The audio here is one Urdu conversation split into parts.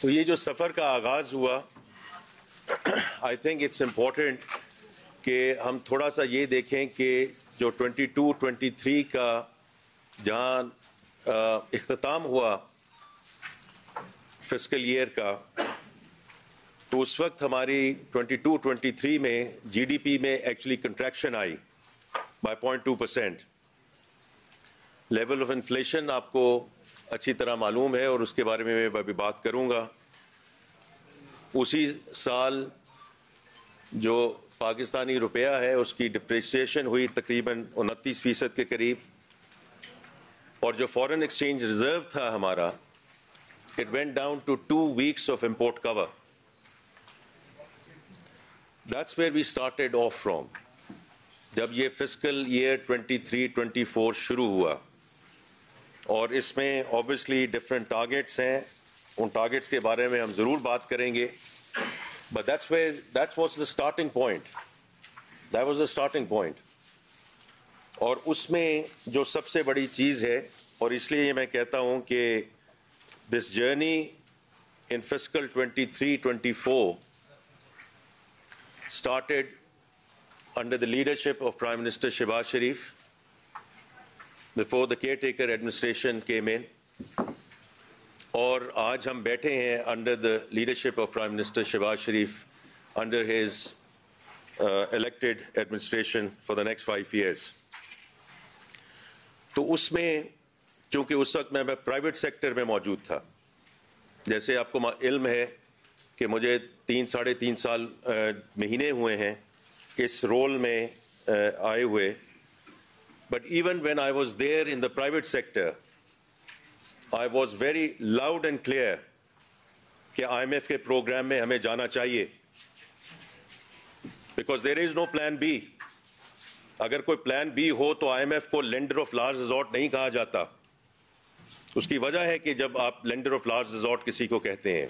تو یہ جو سفر کا آغاز ہوا آئی تھنک اٹس امپورٹنٹ کہ ہم تھوڑا سا یہ دیکھیں کہ جو 22-23 کا جہاں اختتام ہوا فسکل ایئر کا، تو اس وقت ہماری 22-23 میں جی ڈی پی میں actually contraction I by 0.2%. Level of inflation آپ کو اچھی طرح معلوم ہے اور اس کے بارے میں ابھی بات کروں گا. اسی سال جو پاکستانی روپیہ ہے اس کی ڈپریسیشن ہوئی تقریباً 29% کے قریب، اور جو فورن ایکسچینج ریزرو تھا ہمارا it went down to 2 weeks of import cover. That's where we started off from. جب یہ فسکل ایئر 23-24 شروع ہوا، اور اس میں آبویسلی ڈفرینٹ ٹارگیٹس ہیں، ان ٹارگیٹس کے بارے میں ہم ضرور بات کریں گے، but that was the starting point. That was the starting point. اور اس میں جو سب سے بڑی چیز ہے، اور اس لیے میں کہتا ہوں کہ this journey in fiscal 23-24 started under the leadership of Prime Minister Shehbaz Sharif before the caretaker administration came in. اور آج ہم بیٹھے ہیں under the leadership of Prime Minister Shehbaz Sharif under his elected administration for the next 5 years. تو اس میں چونکہ اس وقت میں پرائیویٹ سیکٹر میں موجود تھا، جیسے آپ کو علم ہے کہ مجھے 3-3.5 سال مہینے ہوئے ہیں اس رول میں آئے ہوئے. But even when I was there in the private sector I was very loud and clear کہ آئی ایم ایف کے پروگرام میں ہمیں جانا چاہیے، because there is no plan B. اگر کوئی پلان بی ہو تو آئی ایم ایف کو لینڈر آف لاسٹ ریزورٹ نہیں کہا جاتا. اس کی وجہ ہے کہ جب آپ لینڈر آف لاسٹ ریزورٹ کسی کو کہتے ہیں،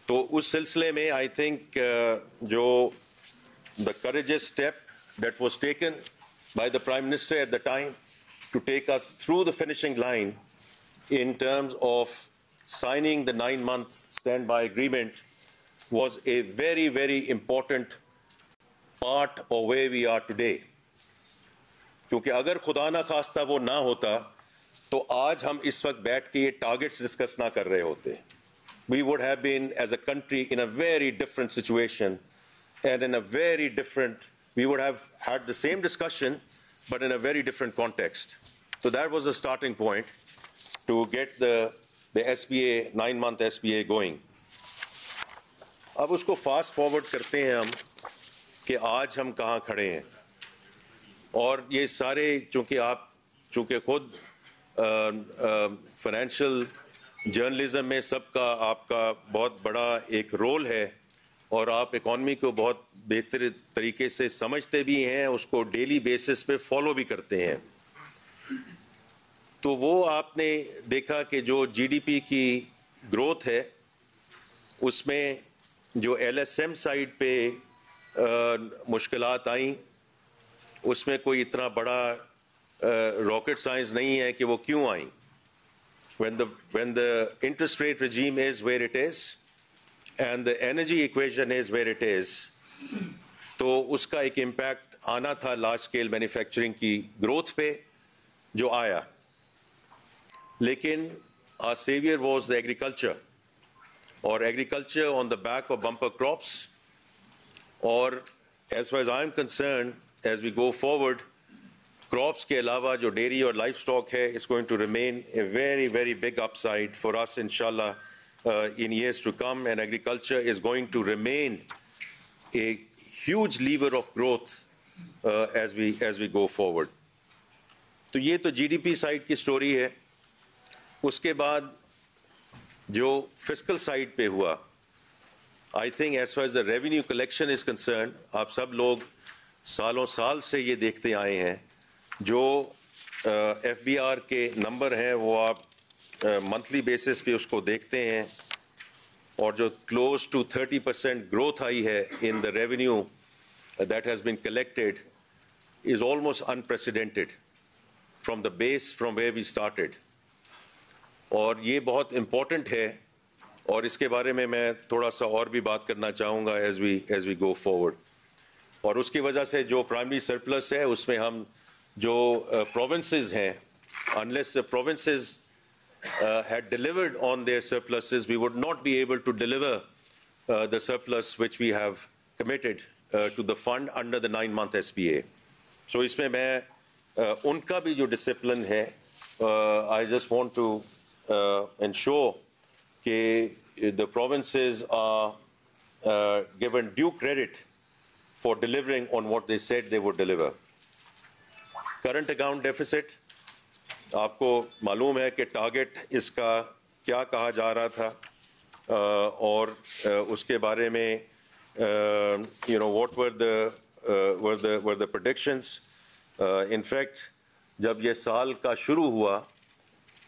تو اس سلسلے میں آئی تھنک جو the courageous step that was taken by the Prime Minister at the time to take us through the finishing line in terms of signing the 9-month standby agreement was a very, very important part of where we are today. کیونکہ اگر خدا نہ خواستہ وہ نہ ہوتا تو آج ہم اس وقت بیٹھ کے یہ ٹارگیٹس ڈسکس نہ کر رہے ہوتے. We would have been as a country in a very different situation and in a very different, we would have had the same discussion but in a very different context. So that was the starting point to get the SBA, 9-month SBA going. اب اس کو فاسٹ فارورڈ کرتے ہیں ہم کہ آج ہم کہاں کھڑے ہیں. اور یہ سارے چونکہ خود فائنینشیل جرنلزم میں سب کا آپ کا بہت بڑا ایک رول ہے، اور آپ اکانومی کو بہت بہتر طریقے سے سمجھتے بھی ہیں، اس کو ڈیلی بیسس پہ فالو بھی کرتے ہیں. تو وہ آپ نے دیکھا کہ جو جی ڈی پی کی گروتھ ہے اس میں جو ایل ایس ایم سائڈ پہ مشکلات آئیں، اس میں کوئی اتنا بڑا راکٹ سائنس نہیں ہے کہ وہ کیوں آئیں. When the interest rate regime is where it is and the energy equation is where it is, تو اس کا ایک امپیکٹ آنا تھا لارج اسکیل مینوفیکچرنگ کی گروتھ پہ، جو آیا. لیکن our savior was the agriculture, اور agriculture on the back of bumper crops. اور as far as I'm concerned, as we go forward, crops کے علاوہ جو ڈیری اور لائف اسٹاک ہے it's going to remain a very, very big upside for us inshallah in years to come, and agriculture is going to remain a huge lever of growth as we go forward. تو یہ تو جی ڈی پی سائڈ کی سٹوری ہے. اس کے بعد جو فسکل سائڈ پہ ہوا، I think as far as the revenue collection is concerned, آپ سب لوگ سالوں سال سے یہ دیکھتے آئے ہیں، جو ایف بی آر کے نمبر ہیں وہ آپ منتھلی بیسس پہ اس کو دیکھتے ہیں، اور جو کلوز ٹو 30% گروتھ آئی ہے in the revenue that has been collected is almost unprecedented from the base from where we started. اور یہ بہت امپورٹنٹ ہے اور اس کے بارے میں تھوڑا سا اور بھی بات کرنا چاہوں گا ایز وی گو فارورڈ. اور اس کی وجہ سے جو پرائمری سرپلس ہے اس میں ہم جو پروونسز ہیں, unless the provinces had delivered on their surpluses, we would not be able to deliver the surplus which we have committed to the fund under the 9-month SPA. So اس میں ان کا بھی جو ڈسپلن ہے, I just want to ensure that the provinces are given due credit for delivering on what they said they would deliver. Current account deficit, آپ کو معلوم ہے کہ ٹارگٹ اس کا کیا کہا جا رہا تھا, اور اس کے بارے میں what were the predictions. In fact, جب یہ سال کا شروع ہوا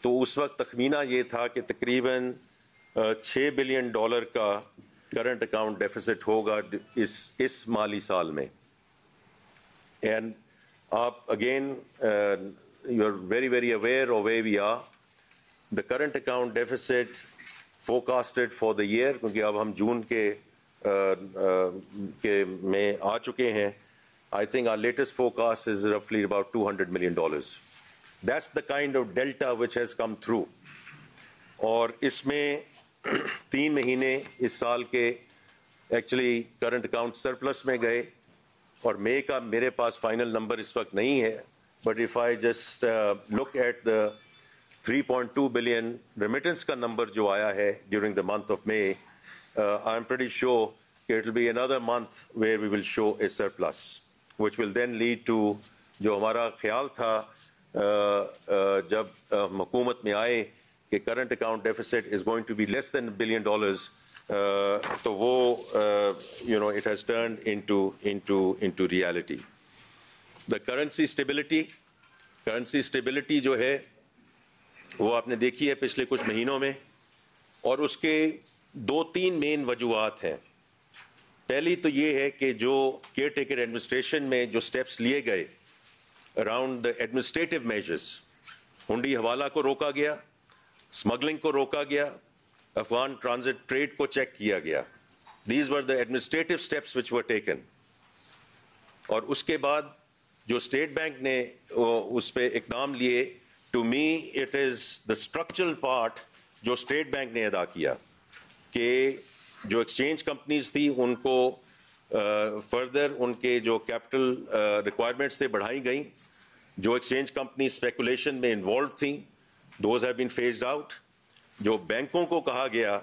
تو اس وقت تخمینہ یہ تھا کہ تقریباً $6 بلین کا کرنٹ اکاؤنٹ ڈیفیسٹ ہوگا اس مالی سال میں. اینڈ آپ again you are very, very aware of where we are. The current account deficit forecasted for the year, کیونکہ اب ہم جون کے میں آ چکے ہیں, I think our latest forecast is roughly about $200 million. That's the kind of delta which has come through. اور اس میں 3 مہینے اس سال کے ایکچولی کرنٹ اکاؤنٹ سرپلس میں گئے, اور مئی کا میرے پاس فائنل نمبر اس وقت نہیں ہے. But if I just look at the 3.2 billion remittance کا number جو آیا ہے during the month of May, I'm pretty sure it will be another month where we will show a surplus, which will then lead to جو ہمارا خیال تھا جب حکومت میں آئے کہ current account deficit is going to be less than $1 billion, تو وہ it has turned into reality. The currency stability جو ہے وہ آپ نے دیکھی ہے پچھلے کچھ مہینوں میں, اور اس کے 2-3 مین وجوہات ہیں. پہلی تو یہ ہے کہ جو کیئر ٹیکر ایڈمنسٹریشن میں جو سٹیپس لیے گئے اراؤنڈ دا ایڈمنسٹریٹو میجرز, ہنڈی حوالہ کو روکا گیا, اسمگلنگ کو روکا گیا, افغان ٹرانزٹ ٹریڈ کو چیک کیا گیا. These were the administrative steps which were taken. اور اس کے بعد جو اسٹیٹ بینک نے اس پہ اقدام لیے, to me it is the structural part جو اسٹیٹ بینک نے ادا کیا, کہ جو ایکسچینج کمپنیز تھی ان کو فردر ان کے جو کیپٹل ریکوائرمنٹس سے بڑھائی گئیں. جو ایکسچینج کمپنی اسپیکولیشن میں انوالو تھیں, those have been phased out. جو بینکوں کو کہا گیا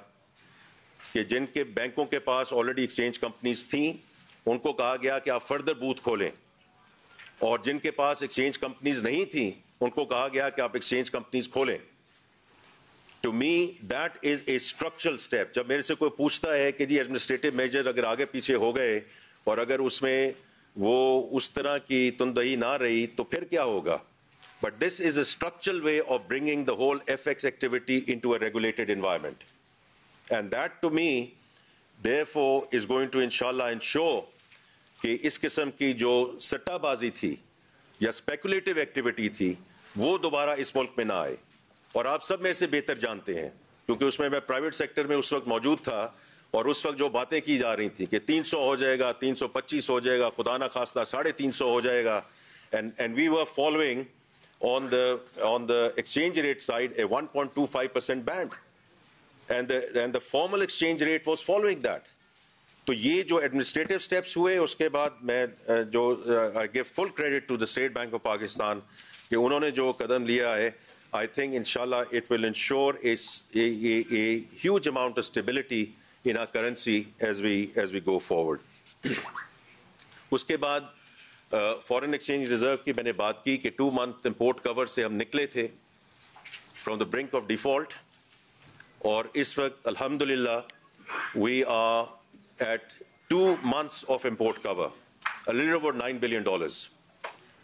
کہ جن کے بینکوں کے پاس آلریڈی ایکسچینج کمپنیز تھیں ان کو کہا گیا کہ آپ فردر بوتھ کھولیں, اور جن کے پاس ایکسچینج کمپنیز نہیں تھیں ان کو کہا گیا کہ آپ ایکسچینج کمپنیز کھولیں. To me that is a structural step. جب میرے سے کوئی پوچھتا ہے کہ جی ایڈمنسٹریٹو میجر اگر آگے پیچھے ہو گئے اور اگر اس میں وہ اس طرح کی تندہی نہ رہی تو پھر کیا ہوگا, but this is a structural way of bringing the whole F X activity into a regulated environment, and that to me therefore is going to inshallah ensure کہ اس قسم کی جو سٹہ بازی تھی یا اسپیکولیٹو ایکٹیویٹی تھی وہ دوبارہ اس ملک میں نہ آئے. اور آپ سب میں سے بہتر جانتے ہیں کیونکہ اس میں پرائیویٹ سیکٹر میں اس وقت موجود تھا, اور اس وقت جو باتیں کی جا رہی تھیں کہ 300 ہو جائے گا, 325 ہو جائے گا, خدا نہ خواستہ 350 ہو جائے گا, and we were following on the exchange rate side a 1.25% band, and the formal exchange rate was following that. تو یہ جو ایڈمنسٹریٹو اسٹیپس ہوئے اس کے بعد میں جو I give full credit to the State Bank of Pakistan کہ انہوں نے جو قدم لیا ہے, I think inshallah it will ensure a huge amount of stability in our currency as we go forward. اس کے بعد فورن ایکسچینج ریزرو کی میں نے بات کی کہ 2 month امپورٹ کور سے ہم نکلے تھے from the brink of default, اور اس وقت الحمدللہ we are at 2 months of import cover, a little over $9 billion.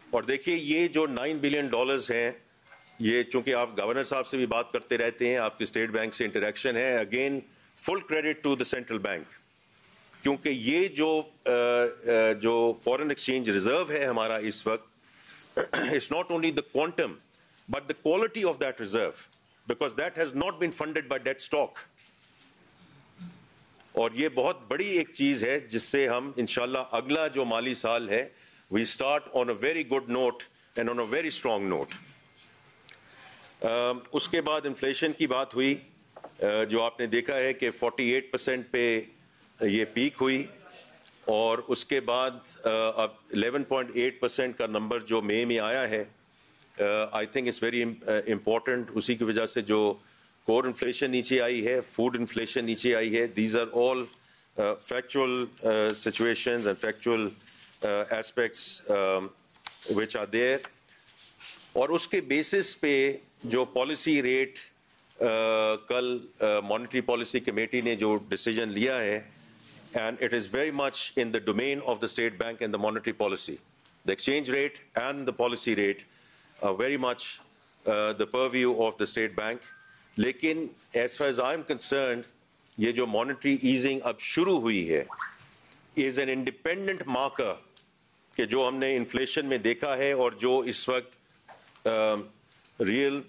اور دیکھیے یہ جو $9 billion ہیں, یہ چونکہ آپ گورنر صاحب سے بھی بات کرتے رہتے ہیں, آپ کی اسٹیٹ بینک سے انٹریکشن ہے, again full credit to the central bank, کیونکہ یہ جو فورن ایکسچینج ریزرو ہے ہمارا اس وقت, it's not only the quantum but the quality of that reserve, because that has not been funded by debt stock. اور یہ بہت بڑی ایک چیز ہے جس سے ہم انشاءاللہ اگلا جو مالی سال ہے we start on a very good note and on a very strong note. اس کے بعد انفلیشن کی بات ہوئی جو آپ نے دیکھا ہے کہ 48% پہ یہ پیک ہوئی اور اس کے بعد اب 11.8% کا نمبر جو مئی میں آیا ہے I think it's very important. اسی کی وجہ سے جو کور انفلیشن نیچے آئی ہے, فوڈ انفلیشن نیچے آئی ہے. These are all factual situations and factual aspects which are there. اور اس کے بیسس پہ جو پالیسی ریٹ کل مانیٹری پالیسی کمیٹی نے جو ڈیسیجن لیا ہے and it is very much in the domain of the state bank and the monetary policy. The exchange rate and the policy rate are very much the purview of the state bank. لیکن as far as I'm concerned یہ جو monetary easing اب شروع ہوئی ہے is an independent marker کہ جو ہم نے انفلیشن میں دیکھا ہے اور جو اس وقت ریئل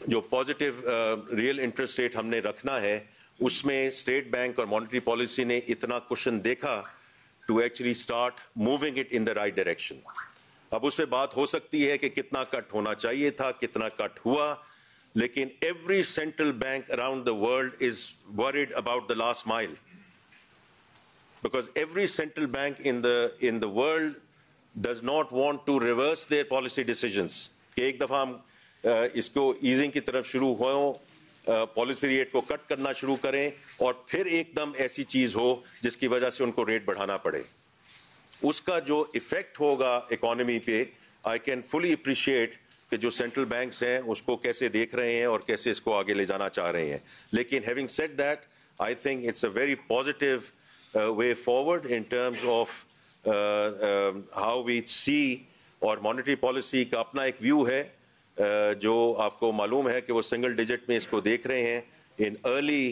جو پازیٹیو ریئل انٹرسٹ ریٹ ہم نے رکھنا ہے اس میں اسٹیٹ بینک اور مانیٹری پالیسی نے اتنا کوشن دیکھا to actually start moving it in the right direction. اب اس پہ بات ہو سکتی ہے کہ کتنا کٹ ہونا چاہیے تھا, کتنا کٹ ہوا, لیکن every central bank around the world is word about the last مائل. Because every central bank in the world does not want to reverse their policy decisions. کہ ایک دفعہ ہم اس کو ایزنگ کی طرف شروع ہوں, پالیسی ریٹ کو کٹ کرنا شروع کریں اور پھر ایک دم ایسی چیز ہو جس کی وجہ سے ان کو ریٹ بڑھانا پڑے. اس کا جو ایفیکٹ ہوگا اکانومی پہ آئی کین فلی اپریشیٹ کہ جو سینٹرل بینکس ہیں اس کو کیسے دیکھ رہے ہیں اور کیسے اس کو آگے لے جانا چاہ رہے ہیں. لیکن having said that I think it's a very positive way forward in terms of how we see اور مانیٹری پالیسی کا اپنا ایک ویو ہے جو آپ کو معلوم ہے کہ وہ سنگل ڈیجٹ میں اس کو دیکھ رہے ہیں in early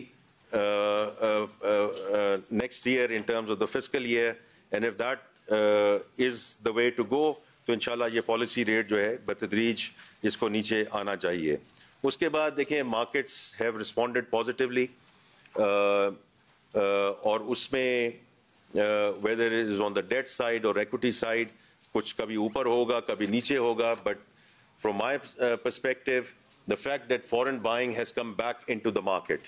next year in terms of the fiscal year, and if that is the way to go تو انشاءاللہ یہ پالیسی ریٹ جو ہے بتدریج اس کو نیچے آنا چاہیے. اس کے بعد دیکھیں مارکیٹس ہیو رسپونڈیڈ پازیٹیولی اور اس میں whether it is on the debt side or equity side کچھ کبھی اوپر ہوگا کبھی نیچے ہوگا, but from my perspective the fact that foreign buying has come back into the market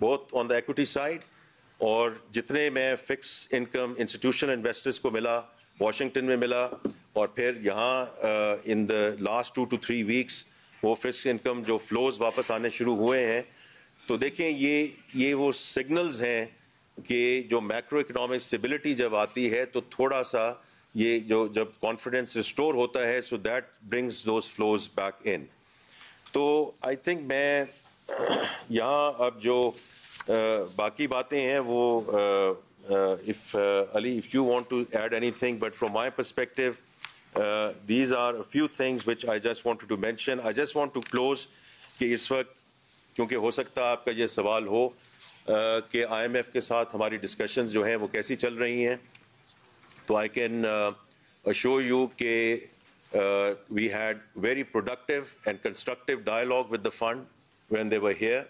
both on the equity side اور جتنے میں فکس انکم انسٹیٹیوشنل انویسٹرز کو ملا واشنگٹن میں ملا اور پھر یہاں in the last 2 to 3 weeks وہ فکس انکم جو فلوز واپس آنے شروع ہوئے ہیں, تو دیکھیں یہ وہ سگنلز ہیں کہ جو میکرو اکنامک اسٹیبلٹی جب آتی ہے تو تھوڑا سا یہ جو جب کانفیڈنس ریسٹور ہوتا ہے so that brings those flows back in. تو آئی تھنک میں یہاں اب جو باقی باتیں ہیں وہ علی if you want to add anything, but from my perspective these are a few things which I just wanted to mention. I just want to close کہ اس وقت کیونکہ ہو سکتا ہے آپ کا یہ سوال ہو کہ آئی ایم ایف کے ساتھ ہماری ڈسکشنز جو ہیں وہ کیسی چل رہی ہیں, تو آئی کین assure you کہ we had very productive and constructive dialogue with the fund when they were here.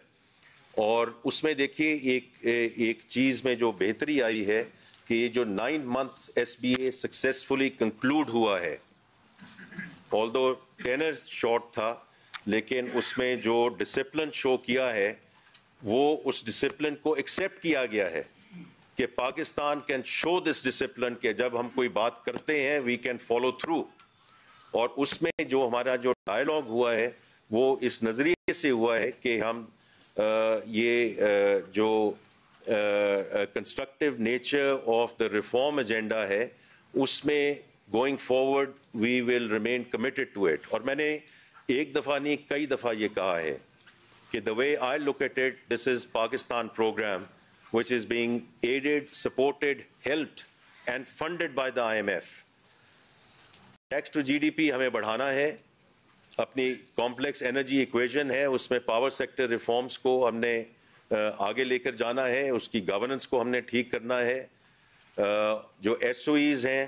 اور اس میں دیکھیے ایک چیز میں جو بہتری آئی ہے کہ یہ جو 9 month SBA سکسیسفلی کنکلوڈ ہوا ہے, although tenor short تھا لیکن اس میں جو ڈسپلن شو کیا ہے وہ اس ڈسپلن کو ایکسیپٹ کیا گیا ہے کہ Pakistan can show this discipline کہ جب ہم کوئی بات کرتے ہیں وی کین فالو تھرو. اور اس میں جو ہمارا جو ڈائلاگ ہوا ہے وہ اس نظریے سے ہوا ہے کہ ہم یہ جو constructive nature of the reform agenda ہے اس میں going forward we will remain committed to it. اور میں نے ایک دفعہ نہیں کئی دفعہ یہ کہا ہے کہ the way I look at it, this is Pakistan program which is being aided, supported, helped and funded by the IMF. Tax to GDP ہمیں بڑھانا ہے, اپنی کمپلیکس انرجی ایکویژن ہے اس میں پاور سیکٹر ریفارمز کو ہم نے آگے لے کر جانا ہے, اس کی گورننس کو ہم نے ٹھیک کرنا ہے, جو SOEs ہیں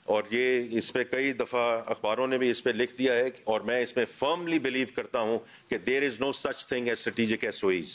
اور یہ اس پہ کئی دفعہ اخباروں نے بھی اس پہ لکھ دیا ہے اور میں اس میں فرملی بلیو کرتا ہوں کہ there is no such thing as strategic SOEs.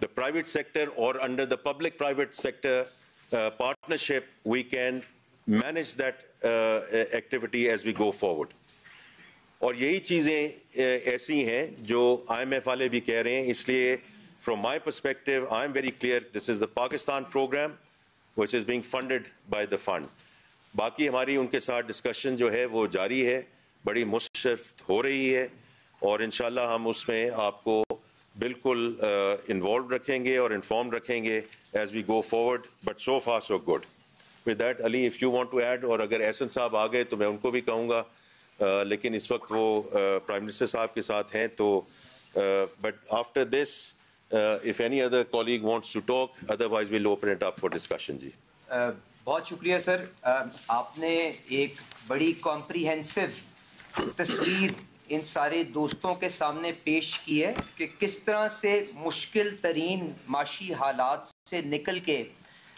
The private sector or under the public-private sector partnership, we can manage that activity as we go forward. اور یہی چیزیں ایسی ہیں جو IMF والے بھی کہہ رہے ہیں. اس لیے from my perspective, I am very clear, this is the Pakistan program which is being funded by the fund. باقی ہماری ان کے ساتھ ڈسکشن جو ہے وہ جاری ہے, بڑی مصرف ہو رہی ہے, اور انشاءاللہ ہم اس میں آپ کو بالکل انوالوڈ رکھیں گے اور انفارم رکھیں گے as we go forward. But so far so good. With that Ali, if you want to add, اور اگر احسن صاحب آ گئے تو میں ان کو بھی کہوں گا, لیکن اس وقت وہ پرائم منسٹر صاحب کے ساتھ ہیں, تو but after this if any other colleague wants to talk, otherwise we'll open it up for discussion. جی بہت شکریہ سر. آپ نے ایک بڑی کمپریہنسو تصویر ان سارے دوستوں کے سامنے پیش کی ہے کہ کس طرح سے مشکل ترین معاشی حالات سے نکل کے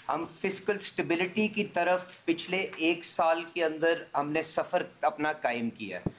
ہم فسکل سٹیبلٹی کی طرف پچھلے 1 سال کے اندر ہم نے سفر اپنا قائم کیا ہے.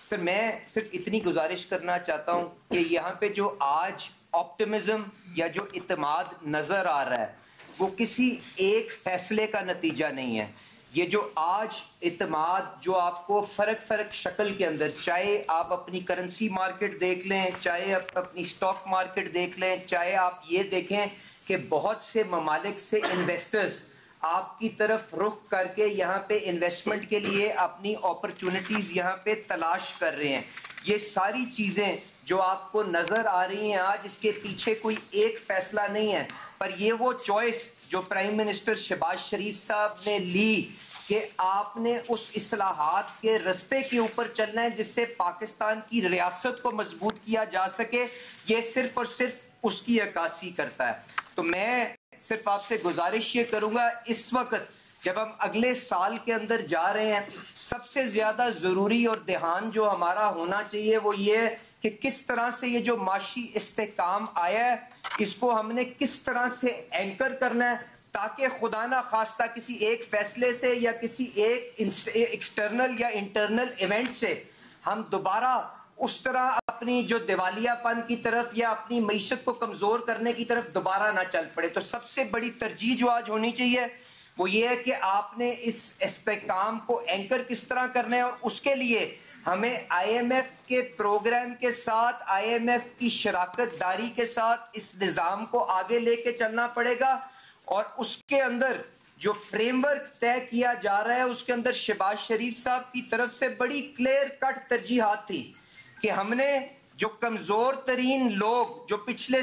سر میں صرف اتنی گزارش کرنا چاہتا ہوں کہ یہاں پہ جو آج آپٹمزم یا جو اعتماد نظر آ رہا ہے وہ کسی ایک فیصلے کا نتیجہ نہیں ہے. یہ جو آج اعتماد جو آپ کو فرق شکل کے اندر, چاہے آپ اپنی کرنسی مارکیٹ دیکھ لیں, چاہے آپ اپنی سٹاک مارکیٹ دیکھ لیں, چاہے آپ یہ دیکھیں کہ بہت سے ممالک سے انویسٹرز آپ کی طرف رخ کر کے یہاں پہ انویسٹمنٹ کے لیے اپنی اپرچونٹیز یہاں پہ تلاش کر رہے ہیں. یہ ساری چیزیں جو آپ کو نظر آ رہی ہیں آج, اس کے پیچھے کوئی ایک فیصلہ نہیں ہے, پر یہ وہ چوائس جو پرائم منسٹر شہباز شریف صاحب نے لی کہ آپ نے اس اصلاحات کے رستے کے اوپر چلنا ہے جس سے پاکستان کی ریاست کو مضبوط کیا جا سکے, یہ صرف اور صرف اس کی عکاسی کرتا ہے. تو میں صرف آپ سے گزارش یہ کروں گا, اس وقت جب ہم اگلے سال کے اندر جا رہے ہیں, سب سے زیادہ ضروری اور دھیان جو ہمارا ہونا چاہیے وہ یہ کہ کس طرح سے یہ جو معاشی استحکام آیا ہے اس کو ہم نے کس طرح سے اینکر کرنا ہے, تاکہ خدا نہ خواستہ کسی ایک فیصلے سے یا کسی ایک ایکسٹرنل یا انٹرنل ایونٹ سے ہم دوبارہ اس طرح اپنی جو دیوالیہ پن کی طرف یا اپنی معیشت کو کمزور کرنے کی طرف دوبارہ نہ چل پڑے. تو سب سے بڑی ترجیح جو آج ہونی چاہیے وہ یہ ہے کہ آپ نے اس استحکام کو اینکر کس طرح کرنا ہے, اور اس کے لیے ہمیں آئی ایم ایف کے پروگرام کے ساتھ, آئی ایم ایف کی شراکت داری کے ساتھ اس نظام کو آگے لے کے چلنا پڑے گا. اور اس کے اندر جو فریم ورک طے کیا جا رہا ہے اس کے اندر شہباز شریف صاحب کی طرف سے بڑی کلیئر کٹ ترجیحات تھی کہ ہم نے جو کمزور ترین لوگ جو پچھلے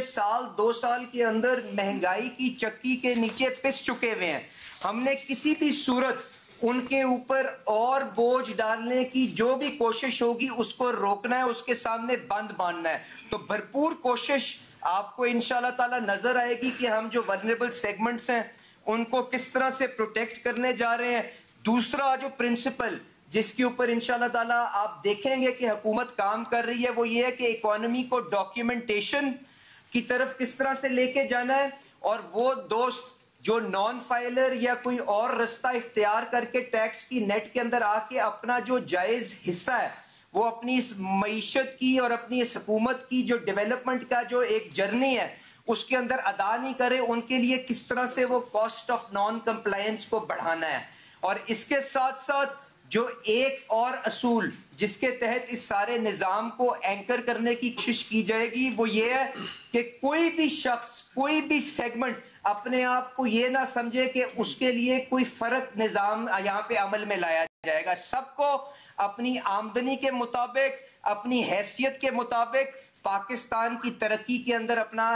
2 سال کے اندر مہنگائی کی چکی کے نیچے پس چکے ہوئے ہیں, ہم نے کسی بھی صورت ان کے اوپر اور بوجھ ڈالنے کی جو بھی کوشش ہوگی اس کو روکنا ہے, اس کے سامنے بند باندھنا ہے. تو بھرپور کوشش آپ کو انشاءاللہ تعالی نظر آئے گی کہ ہم جو ولنریبل سیگمنٹس ہیں ان کو کس طرح سے پروٹیکٹ کرنے جا رہے ہیں. دوسرا جو پرنسپل جس کے اوپر انشاءاللہ تعالی آپ دیکھیں گے کہ حکومت کام کر رہی ہے وہ یہ ہے کہ اکانومی کو ڈاکیومنٹیشن کی طرف کس طرح سے لے کے جانا ہے, اور وہ دوست جو نان فائلر یا کوئی اور رستہ اختیار کر کے ٹیکس کی نیٹ کے اندر آ کے اپنا جو جائز حصہ ہے وہ اپنی اس معیشت کی اور اپنی اس حکومت کی جو ڈیولپمنٹ کا جو ایک جرنی ہے اس کے اندر ادا نہیں کرے, ان کے لیے کس طرح سے وہ کاسٹ آف نان کمپلائنس کو بڑھانا ہے. اور اس کے ساتھ ساتھ جو ایک اور اصول جس کے تحت اس سارے نظام کو اینکر کرنے کی کوشش کی جائے گی وہ یہ ہے کہ کوئی بھی شخص, کوئی بھی سیگمنٹ اپنے آپ کو یہ نہ سمجھے کہ اس کے لیے کوئی فرق نظام یہاں پہ عمل میں لایا جائے گا. سب کو اپنی آمدنی کے مطابق, اپنی حیثیت کے مطابق پاکستان کی ترقی کے اندر اپنا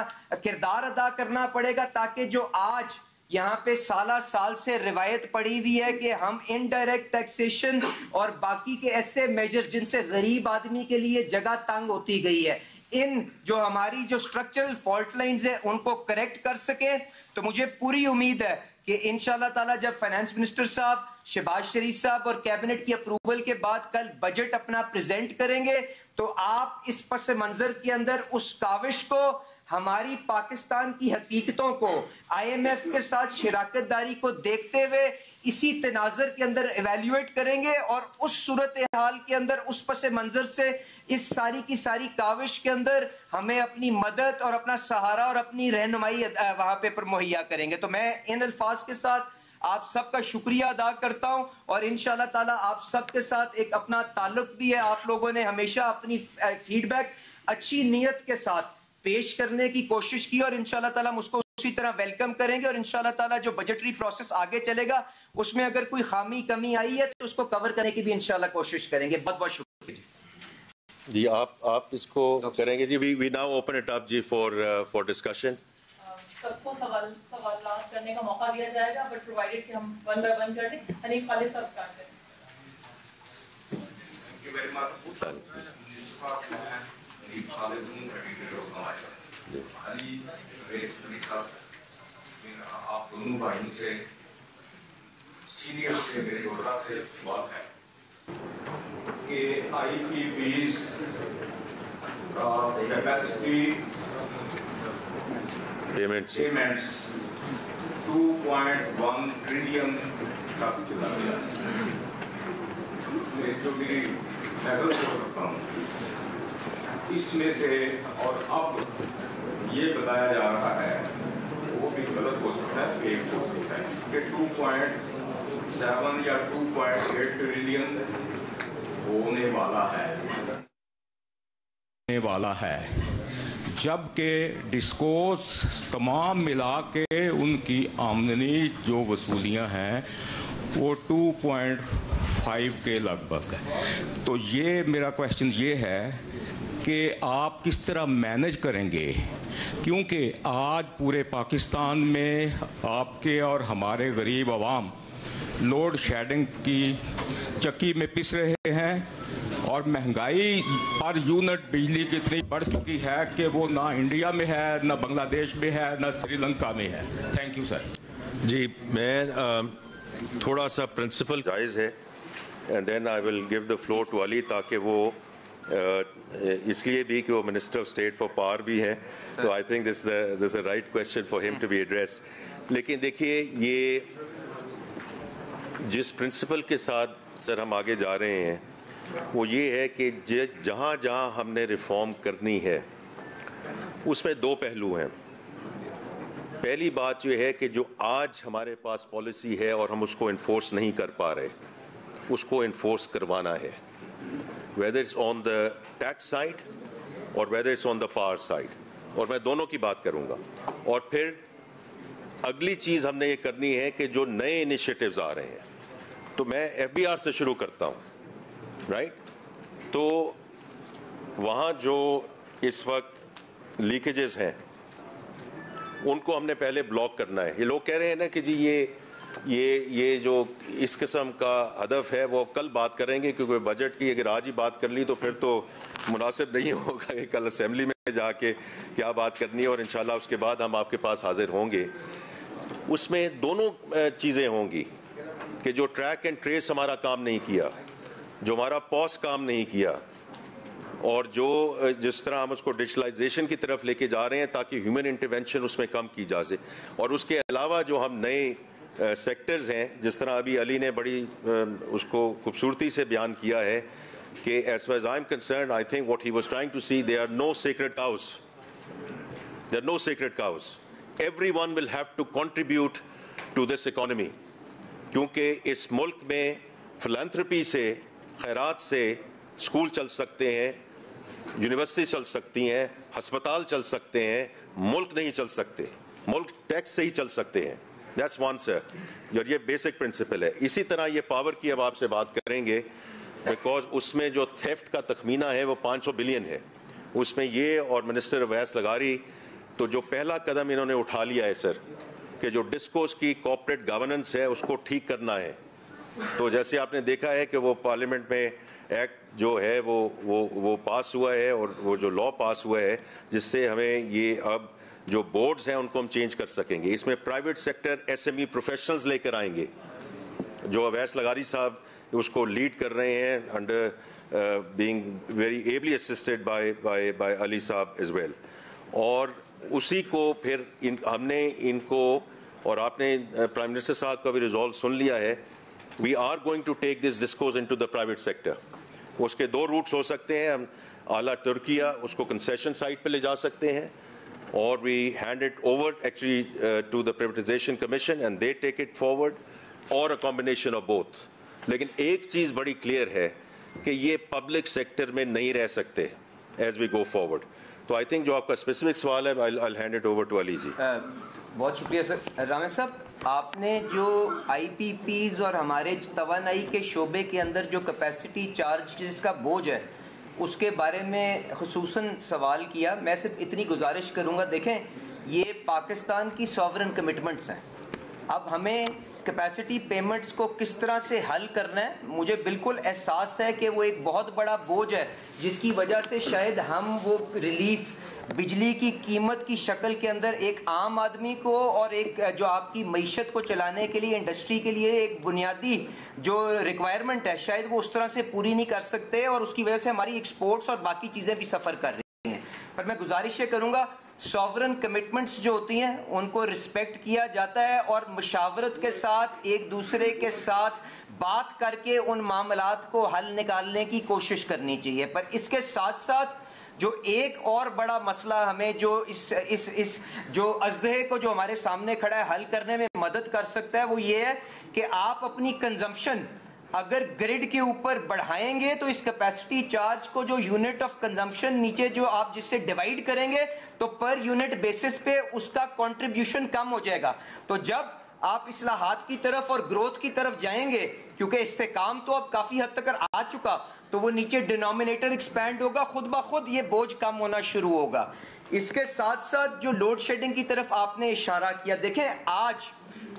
کردار ادا کرنا پڑے گا, تاکہ جو آج یہاں پہ سالہ سال سے روایت پڑی ہوئی ہے کہ ہم انڈائریکٹ ٹیکسیشن اور باقی کے ایسے میجرز جن سے غریب آدمی کے لیے جگہ تنگ ہوتی گئی ہے, ان جو ہماری جو سٹرکچرل فالٹ لائنز ہیں ان کو کریکٹ کر سکیں. تو مجھے پوری امید ہے کہ انشاءاللہ تعالی جب فائنانس منسٹر صاحب, شہباز شریف صاحب اور کیبنٹ کی اپروول کے بعد کل بجٹ اپنا پریزنٹ کریں گے تو آپ اس پس منظر کے اندر اس کاوش کو, ہماری پاکستان کی حقیقتوں کو, آئی ایم ایف کے ساتھ شراکت داری کو دیکھتے ہوئے اسی تناظر کے اندر ایویلیویٹ کریں گے اور اس صورتحال کے اندر اس پس منظر سے اس ساری کی ساری کاوش کے اندر ہمیں اپنی مدد اور اپنا سہارا اور اپنی رہنمائی وہاں پہ مہیا کریں گے. تو میں ان الفاظ کے ساتھ آپ سب کا شکریہ ادا کرتا ہوں اور انشاءاللہ تعالی آپ سب کے ساتھ ایک اپنا تعلق بھی ہے. آپ لوگوں نے ہمیشہ اپنی فیڈ بیک اچھی نیت کے ساتھ پیش کرنے کی کوشش کی اور انشاءاللہ تعالی ہم اس کو اسی طرح ویلکم کریں گے اور انشاءاللہ تعالی جو بجٹری پروسیس آگے چلے گا اس میں اگر کوئی خامی کمی آئی ہے تو اس کو کور کرنے کی بھی انشاءاللہ کوشش کریں گے. بہت بہت شکریہ جی. آپ اس کو کریں گے جی. We now open it up جی فار ڈسکشن. سب کو سوالات کرنے کا موقع دیا جائے گا بٹ پرووائڈڈ کہ ہم ون بائی ون کر دیں. حنیف خالد صاحب اسٹارٹ کریں. آپ دونوں بھائیوں سے سینئر سے میرے چھوٹا سے بات ہے کہ آئی پی پیز کا کیپیسٹی پیمنٹس 2.1 ٹریلین تک چلا گیا. جو میری محفل سے سکتا ہوں اس میں سے اور اب یہ بتایا جا رہا ہے وہ بھی غلط ہو سکتا ہے, فیک ہو سکتا ہے کہ 2.7 یا 2.8 ٹریلین ہونے والا ہے جبکہ ڈسکوس تمام ملا کے ان کی آمدنی جو وصولیاں ہیں وہ 2.5 کے لگ بھگ ہے. تو یہ میرا کویشچن یہ ہے کہ آپ کس طرح مینج کریں گے, کیونکہ آج پورے پاکستان میں آپ کے اور ہمارے غریب عوام لوڈ شیڈنگ کی چکی میں پس رہے ہیں اور مہنگائی پر یونٹ بجلی کی اتنی بڑھ چکی ہے کہ وہ نہ انڈیا میں ہے, نہ بنگلہ دیش میں ہے, نہ سری لنکا میں ہے. تھینک یو سر. جی میں تھوڑا سا پرنسپل جائز ہے and then I will give the floor to Ali, تاکہ وہ اس لیے بھی کہ وہ minister of state for power بھی ہیں, تو I think this a right question for him to be addressed. لیکن دیکھیے یہ جس پرنسپل کے ساتھ سر ہم آگے جا رہے ہیں وہ یہ ہے کہ جہاں جہاں ہم نے ریفارم کرنی ہے اس میں دو پہلو ہیں. پہلی بات یہ ہے کہ جو آج ہمارے پاس پالیسی ہے اور ہم اس کو انفورس نہیں کر پا رہے, اس کو انفورس کروانا ہے, whether it's on the tax side or whether it's on the power side, اور میں دونوں کی بات کروں گا. اور پھر اگلی چیز ہم نے یہ کرنی ہے کہ جو نئے انیشیٹوز آ رہے ہیں, تو میں ایف بی آر سے شروع کرتا ہوں, رائٹ. تو وہاں جو اس وقت لیکیجز ہیں ان کو ہم نے پہلے بلاک کرنا ہے. یہ لوگ کہہ رہے ہیں نا کہ جی یہ جو اس قسم کا ہدف ہے وہ کل بات کریں گے, کیونکہ بجٹ کی اگر آج ہی بات کر لی تو پھر تو مناسب نہیں ہوگا کہ کل اسمبلی میں جا کے کیا بات کرنی ہے, اور انشاءاللہ اس کے بعد ہم آپ کے پاس حاضر ہوں گے. اس میں دونوں چیزیں ہوں گی کہ جو ٹریک اینڈ ٹریس ہمارا کام نہیں کیا, جو ہمارا پوس کام نہیں کیا, اور جو جس طرح ہم اس کو ڈیجیٹلائزیشن کی طرف لے کے جا رہے ہیں تاکہ ہیومن انٹرونشن اس میں کم کی جا سکے. اور اس کے علاوہ جو ہم نئے سیکٹرز ہیں, جس طرح ابھی علی نے بڑی اس کو خوبصورتی سے بیان کیا ہے کہ as far as I'm concerned, I think what he was trying to see, there are no sacred cows. There are no sacred cows. Everyone will have to contribute to this economy. کیونکہ اس ملک میں فلانتھرپی سے, خیرات سے اسکول چل سکتے ہیں, یونیورسٹی چل سکتی ہیں, ہسپتال چل سکتے ہیں, ملک نہیں چل سکتے. ملک ٹیکس سے ہی چل سکتے ہیں. That's one, sir. اور یہ بیسک پرنسپل ہے. اسی طرح یہ پاور کی اب آپ سے بات کریں گے, بیکاز اس میں جو تھیفٹ کا تخمینہ ہے وہ 500 بلین ہے. اس میں یہ اور منسٹر اویس لغاری, تو جو پہلا قدم انہوں نے اٹھا لیا ہے سر, کہ جو ڈسکوز کی کارپوریٹ گورننس ہے اس کو ٹھیک کرنا ہے. تو جیسے آپ نے دیکھا ہے کہ وہ پارلیمنٹ میں ایکٹ جو ہے وہ پاس ہوا ہے, اور وہ جو لا پاس ہوا ہے جس سے ہمیں یہ اب جو بورڈز ہیں ان کو ہم چینج کر سکیں گے. اس میں private sector S M E professionals لے کر آئیں گے, جو اویس لغاری صاحب اس کو لیڈ کر رہے ہیں, under being very ably assisted by Ali Sahab as well. اور اسی کو پھر ہم نے ان کو اور آپ نے پرائم منسٹر صاحب کا بھی ریزولو سن لیا ہے. We are going to take this DISCOs into the private sector. اس کے 2 روٹس ہو سکتے ہیں. ہم اعلیٰ ترکیہ اس کو کنسیشن سائٹ پہ لے جا سکتے ہیں, اور we hand it over actually to the privatisation commission and they take it forward, اور اے کمبینیشن آف بوتھ. لیکن ایک چیز بڑی کلیئر ہے کہ یہ پبلک سیکٹر میں نہیں رہ سکتے ایز وی گو فارورڈ. تو آئی تھنک جو آپ کا اسپیسیفک سوال ہے, I'll hand it over to علی جی. بہت شکریہ سر. رامے صاحب, آپ نے جو آئی پی پیز اور ہمارے توانائی کے شعبے کے اندر جو کیپیسٹی چارج جس کا بوجھ ہے اس کے بارے میں خصوصاً سوال کیا. میں صرف اتنی گزارش کروں گا, دیکھیں یہ پاکستان کی سوورن کمٹمنٹس ہیں. اب ہمیں کیپیسٹی پیمنٹس کو کس طرح سے حل کرنا ہے, مجھے بالکل احساس ہے کہ وہ ایک بہت بڑا بوجھ ہے جس کی وجہ سے شاید ہم وہ ریلیف بجلی کی قیمت کی شکل کے اندر ایک عام آدمی کو اور ایک جو آپ کی معیشت کو چلانے کے لیے انڈسٹری کے لیے ایک بنیادی جو ریکوائرمنٹ ہے شاید وہ اس طرح سے پوری نہیں کر سکتے, اور اس کی وجہ سے ہماری ایکسپورٹس اور باقی چیزیں بھی سفر کر رہی ہیں. پر میں گزارش یہ کروں گا, سوورن کمٹمنٹس جو ہوتی ہیں ان کو رسپیکٹ کیا جاتا ہے, اور مشاورت کے ساتھ ایک دوسرے کے ساتھ بات کر کے ان معاملات کو حل نکالنے کی کوشش کرنی چاہیے. پر اس کے ساتھ ساتھ جو ایک اور بڑا مسئلہ ہمیں جو اس جو ازدہے کو جو ہمارے سامنے کھڑا ہے حل کرنے میں مدد کر سکتا ہے, وہ یہ ہے کہ آپ اپنی کنزمپشن اگر گریڈ کے اوپر بڑھائیں گے تو اس کیپیسٹی چارج کو جو یونٹ آف کنزمپشن نیچے جو آپ جس سے ڈیوائیڈ کریں گے تو پر یونٹ بیسس پہ اس کا کنٹریبیوشن کم ہو جائے گا. تو جب آپ اصلاحات کی طرف اور گروتھ کی طرف جائیں گے, کیونکہ استحکام تو اب کافی حد تک آ چکا, تو وہ نیچے ڈینومینیٹر ایکسپینڈ ہوگا, خود بخود یہ بوجھ کم ہونا شروع ہوگا. اس کے ساتھ ساتھ جو لوڈ شیڈنگ کی طرف آپ نے اشارہ کیا, دیکھیں آج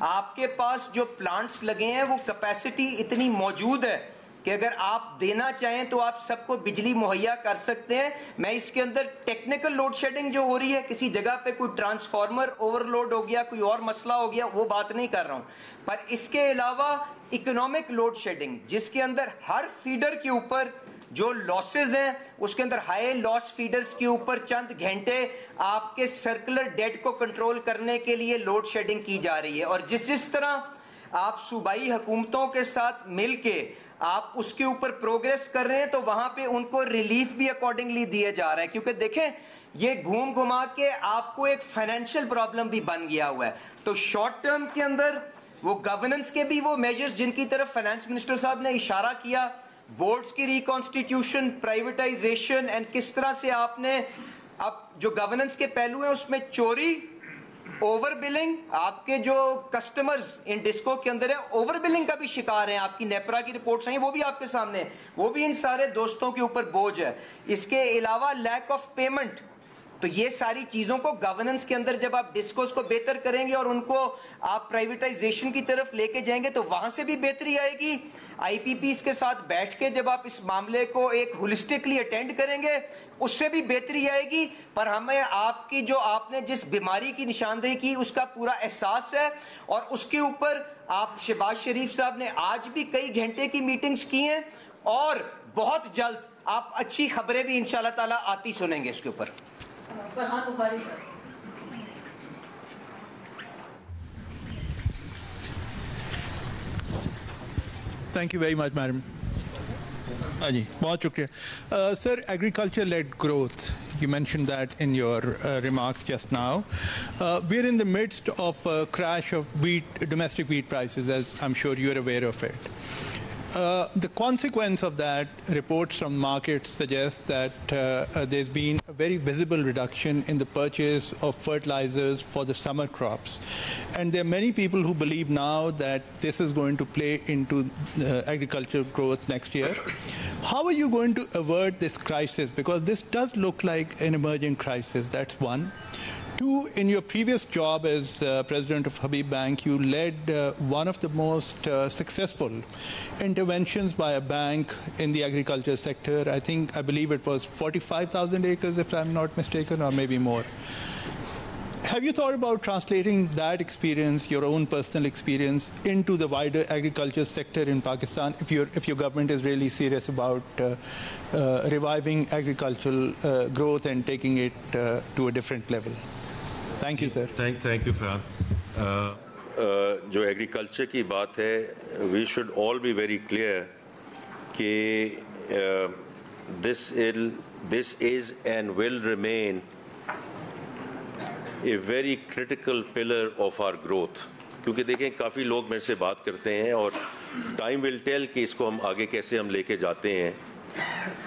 آپ کے پاس جو پلانٹس لگے ہیں وہ کیپیسٹی اتنی موجود ہے کہ اگر آپ دینا چاہیں تو آپ سب کو بجلی مہیا کر سکتے ہیں. میں اس کے اندر ٹیکنیکل لوڈ شیڈنگ جو ہو رہی ہے, کسی جگہ پہ کوئی ٹرانسفارمر اوور لوڈ ہو گیا, کوئی اور مسئلہ ہو گیا, وہ بات نہیں کر رہا ہوں. پر اس کے علاوہ اکنامک لوڈ شیڈنگ جس کے اندر ہر فیڈر کے اوپر جو لاسز ہیں اس کے اندر ہائی لاس فیڈرز کے اوپر چند گھنٹے آپ کے سرکولر ڈیٹ کو کنٹرول کرنے کے لیے لوڈ شیڈنگ کی جا رہی ہے. اور جس طرح آپ صوبائی حکومتوں کے ساتھ مل کے آپ اس کے اوپر پروگریس کر رہے ہیں تو وہاں پہ ان کو ریلیف بھی اکارڈنگلی دیا جا رہا ہے, کیونکہ دیکھیں یہ گھوم گھما کے آپ کو ایک فائنینشیل پرابلم بھی بن گیا ہوا ہے. تو شارٹ ٹرم کے اندر وہ گورننس کے بھی وہ میجرز جن کی طرف فائنانس منسٹر صاحب نے اشارہ کیا, بورڈز کی ریکانسٹیٹیوشن, پرائیویٹائزیشن, اینڈ کس طرح سے آپ نے اب جو گورننس کے پہلو ہیں اس میں چوری, اوور بلنگ, آپ کے جو کسٹمرز ان ڈسکو کے اندر ہیں اوور بلنگ کا بھی شکار ہیں, آپ کی نیپرا کی رپورٹس ہیں وہ بھی آپ کے سامنے, وہ بھی ان سارے دوستوں کے اوپر بوجھ ہے. اس کے علاوہ لیک آف پیمنٹ. تو یہ ساری چیزوں کو گورننس کے اندر جب آپ ڈسکوز کو بہتر کریں گے اور ان کو آپ پرائیویٹائزیشن کی طرف لے کے جائیں گے تو وہاں سے بھی بہتری آئے گی. آئی پی پیز کے ساتھ بیٹھ کے جب آپ اس معاملے کو ایک ہولسٹکلی اٹینڈ کریں گے اس سے بھی بہتری آئے گی. پر ہمیں آپ کی جو آپ نے جس بیماری کی نشاندہی کی اس کا پورا احساس ہے, اور اس کے اوپر آپ شہباز شریف صاحب نے آج بھی کئی گھنٹے کی میٹنگز کی ہیں, اور بہت جلد آپ اچھی خبریں بھی انشاءاللہ تعالیٰ آتی سنیں گے اس کے اوپر. فرحان بخاری صاحب. Thank you very much, madam. Aji, bahut shukriya. Sir, agriculture-led growth, you mentioned that in your remarks just now. We're in the midst of a crash of domestic wheat prices, as I'm sure you're aware of it. The consequence of that, reports from markets suggest that there's been a very visible reduction in the purchase of fertilizers for the summer crops. And there are many people who believe now that this is going to play into agricultural growth next year. How are you going to avert this crisis? Because this does look like an emerging crisis, that's one. Two, in your previous job as president of Habib Bank, you led one of the most successful interventions by a bank in the agriculture sector. I believe it was 45,000 acres, if I'm not mistaken, or maybe more. Have you thought about translating that experience, your own personal experience, into the wider agriculture sector in Pakistan, if your government is really serious about reviving agricultural growth and taking it to a different level? Thank you, sir. Thank you, Farhan. جو ایگریکلچر کی بات ہے, we should all be very clear کہ this is and will remain a very critical pillar of our growth. کیونکہ دیکھیں کافی لوگ میرے سے بات کرتے ہیں اور ٹائم ول ٹیل کہ اس کو ہم آگے کیسے ہم لے کے جاتے ہیں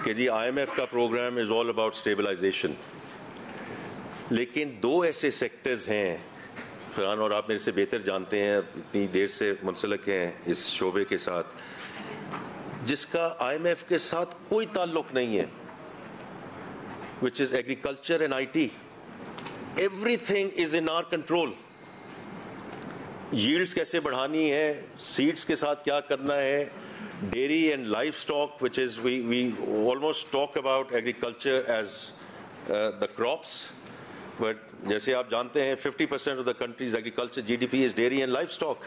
کہ جی آئی ایم ایف کا programme is all about stabilisation, لیکن دو ایسے سیکٹرز ہیں فرحان, اور آپ میرے سے بہتر جانتے ہیں, اتنی دیر سے منسلک ہیں اس شعبے کے ساتھ, جس کا آئی ایم ایف کے ساتھ کوئی تعلق نہیں ہے, which is agriculture and IT. Everything is in our control. Yields کیسے بڑھانی ہے, seeds کے ساتھ کیا کرنا ہے, dairy and livestock, which is we almost talk about agriculture as the crops, but جیسے آپ جانتے ہیں 50% of the country's agriculture GDP is dairy and livestock.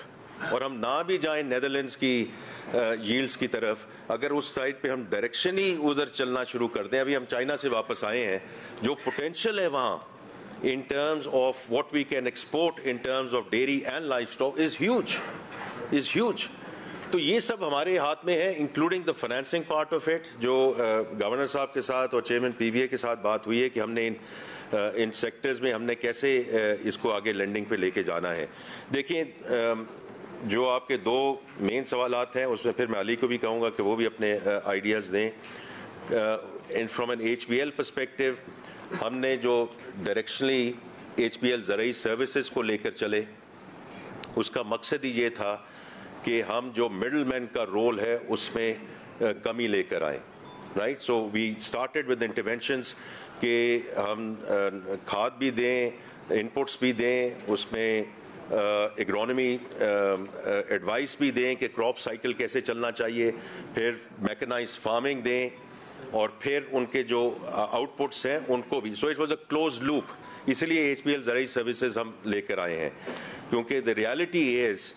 اور ہم نہ بھی جائیں نیدرلینڈس کی ییلڈز کی طرف, اگر اس سائڈ پہ ہم ڈائریکشن ہی ادھر چلنا شروع کر دیں, ابھی ہم چائنا سے واپس آئے ہیں, جو پوٹینشیل ہے وہاں in terms of what we can export in terms of dairy and livestock is huge. تو یہ سب ہمارے ہاتھ میں ہے, including the financing part of it, جو گورنر صاحب کے ساتھ اور چیئرمین پی بی اے کے ساتھ بات ہوئی ہے کہ ہم نے ان سیکٹرز میں ہم نے کیسے اس کو آگے لینڈنگ پہ لے کے جانا ہے. دیکھیں جو آپ کے دو مین سوالات ہیں, اس میں پھر میں علی کو بھی کہوں گا کہ وہ بھی اپنے آئیڈیاز دیں. From N H P L perspective, ہم نے جو ڈائریکشنلی ایچ پی ایل زرعی سروسز کو لے کر چلے, اس کا مقصد ہی یہ تھا کہ ہم جو مڈل مین کا رول ہے اس میں کمی لے کر آئیں, right. So we started with interventions کہ ہم کھاد بھی دیں, انپٹس بھی دیں, اس میں ایگرونومی ایڈوائس بھی دیں کہ کراپ سائیکل کیسے چلنا چاہیے, پھر میکنائز فارمنگ دیں, اور پھر ان کے جو آؤٹ پٹس ہیں ان کو بھی. So it was a close loop, اسی لیے ایچ پی ایل زرعی سروسز ہم لے کر آئے ہیں, کیونکہ دا ریالٹی از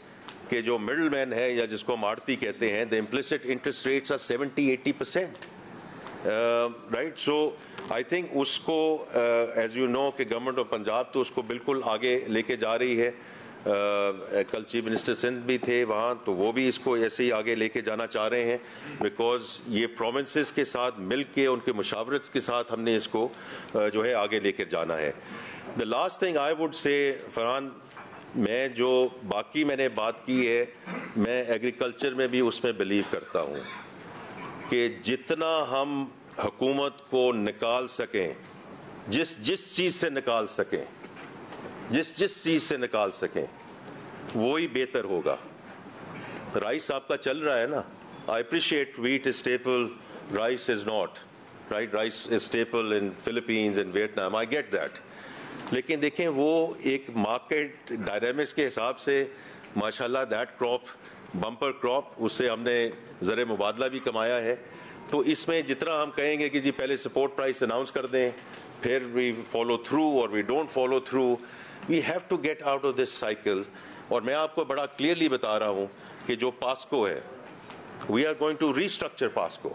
کہ جو مڈل مین ہے یا جس کو ہم آڑتی کہتے ہیں, the implicit interest rates are 70-80%, right. So I think اس کو ایز یو نو کہ گورنمنٹ آف پنجاب تو اس کو بالکل آگے لے کے جا رہی ہے. کل چیف منسٹر سندھ بھی تھے وہاں, تو وہ بھی اس کو ایسے ہی آگے لے کے جانا چاہ رہے ہیں, بیکاز یہ پروونسز کے ساتھ مل کے ان کے مشاورت کے ساتھ ہم نے اس کو جو ہے آگے لے کے جانا ہے. The last thing I would say Farhan, میں جو باقی میں نے بات کی ہے, میں ایگریکلچر میں بھی اس میں بلیو کرتا ہوں کہ جتنا ہم حکومت کو نکال سکیں, جس چیز سے نکال سکیں, جس چیز سے نکال سکیں, وہی بہتر ہوگا. رائس آپ کا چل رہا ہے نا, I appreciate wheat is staple, rice is not, right. Rice is staple in Philippines in Vietnam, I get that. لیکن دیکھیں وہ ایک مارکیٹ ڈائنامکس کے حساب سے ماشاءاللہ دیٹ کراپ بمپر کراپ, اس سے ہم نے زر مبادلہ بھی کمایا ہے. تو اس میں جتنا ہم کہیں گے کہ جی پہلے سپورٹ پرائس اناؤنس کر دیں, پھر وی فالو تھرو اور we don't follow through, we have to get out of this cycle. اور میں آپ کو بڑا کلیئرلی بتا رہا ہوں کہ جو پاسکو ہے, we are going to restructure PASSCO.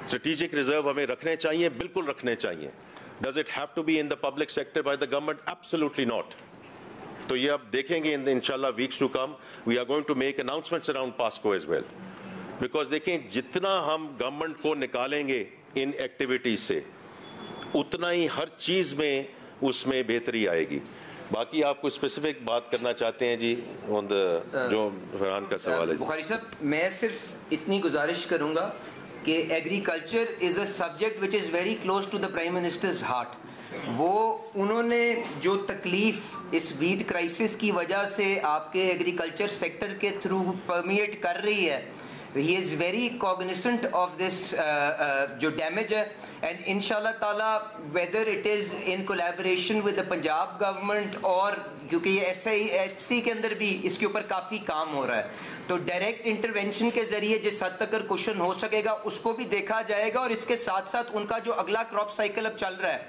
Strategic reserve ہمیں رکھنے چاہیے, بالکل رکھنے چاہیے. Does it have to be in the public sector by the government? Absolutely not. تو یہ آپ دیکھیں گے ان شاء اللہ weeks to come, we are going to make announcements around PASSCO as well. Because دیکھیں جتنا ہم گورنمنٹ کو نکالیں گے ان ایکٹیویٹیز سے, اتنا ہی ہر چیز میں اس میں بہتری آئے گی. باقی آپ کو اسپیسیفک بات کرنا چاہتے ہیں جی آن دا جو فرحان کا سوال ہے؟ بخاری صاحب, میں صرف اتنی گزارش کروں گا کہ agriculture is a subject which is very close to the prime minister's heart. وہ انہوں نے جو تکلیف اس ویٹ کرائسس کی وجہ سے آپ کے ایگریکلچر سیکٹر کے تھرو پرمیٹ کر رہی ہے, he is very cognizant of this جو ڈیمیج ہے. and inshallah ta'ala whether it is in collaboration with the Punjab government اور کیونکہ یہ SIFC کے اندر بھی اس کے اوپر کافی کام ہو رہا ہے, تو ڈائریکٹ انٹرونشن کے ذریعے جس حد تک کوشن ہو سکے گا اس کو بھی دیکھا جائے گا. اور اس کے ساتھ ساتھ ان کا جو اگلا کراپ سائیکل اب چل رہا ہے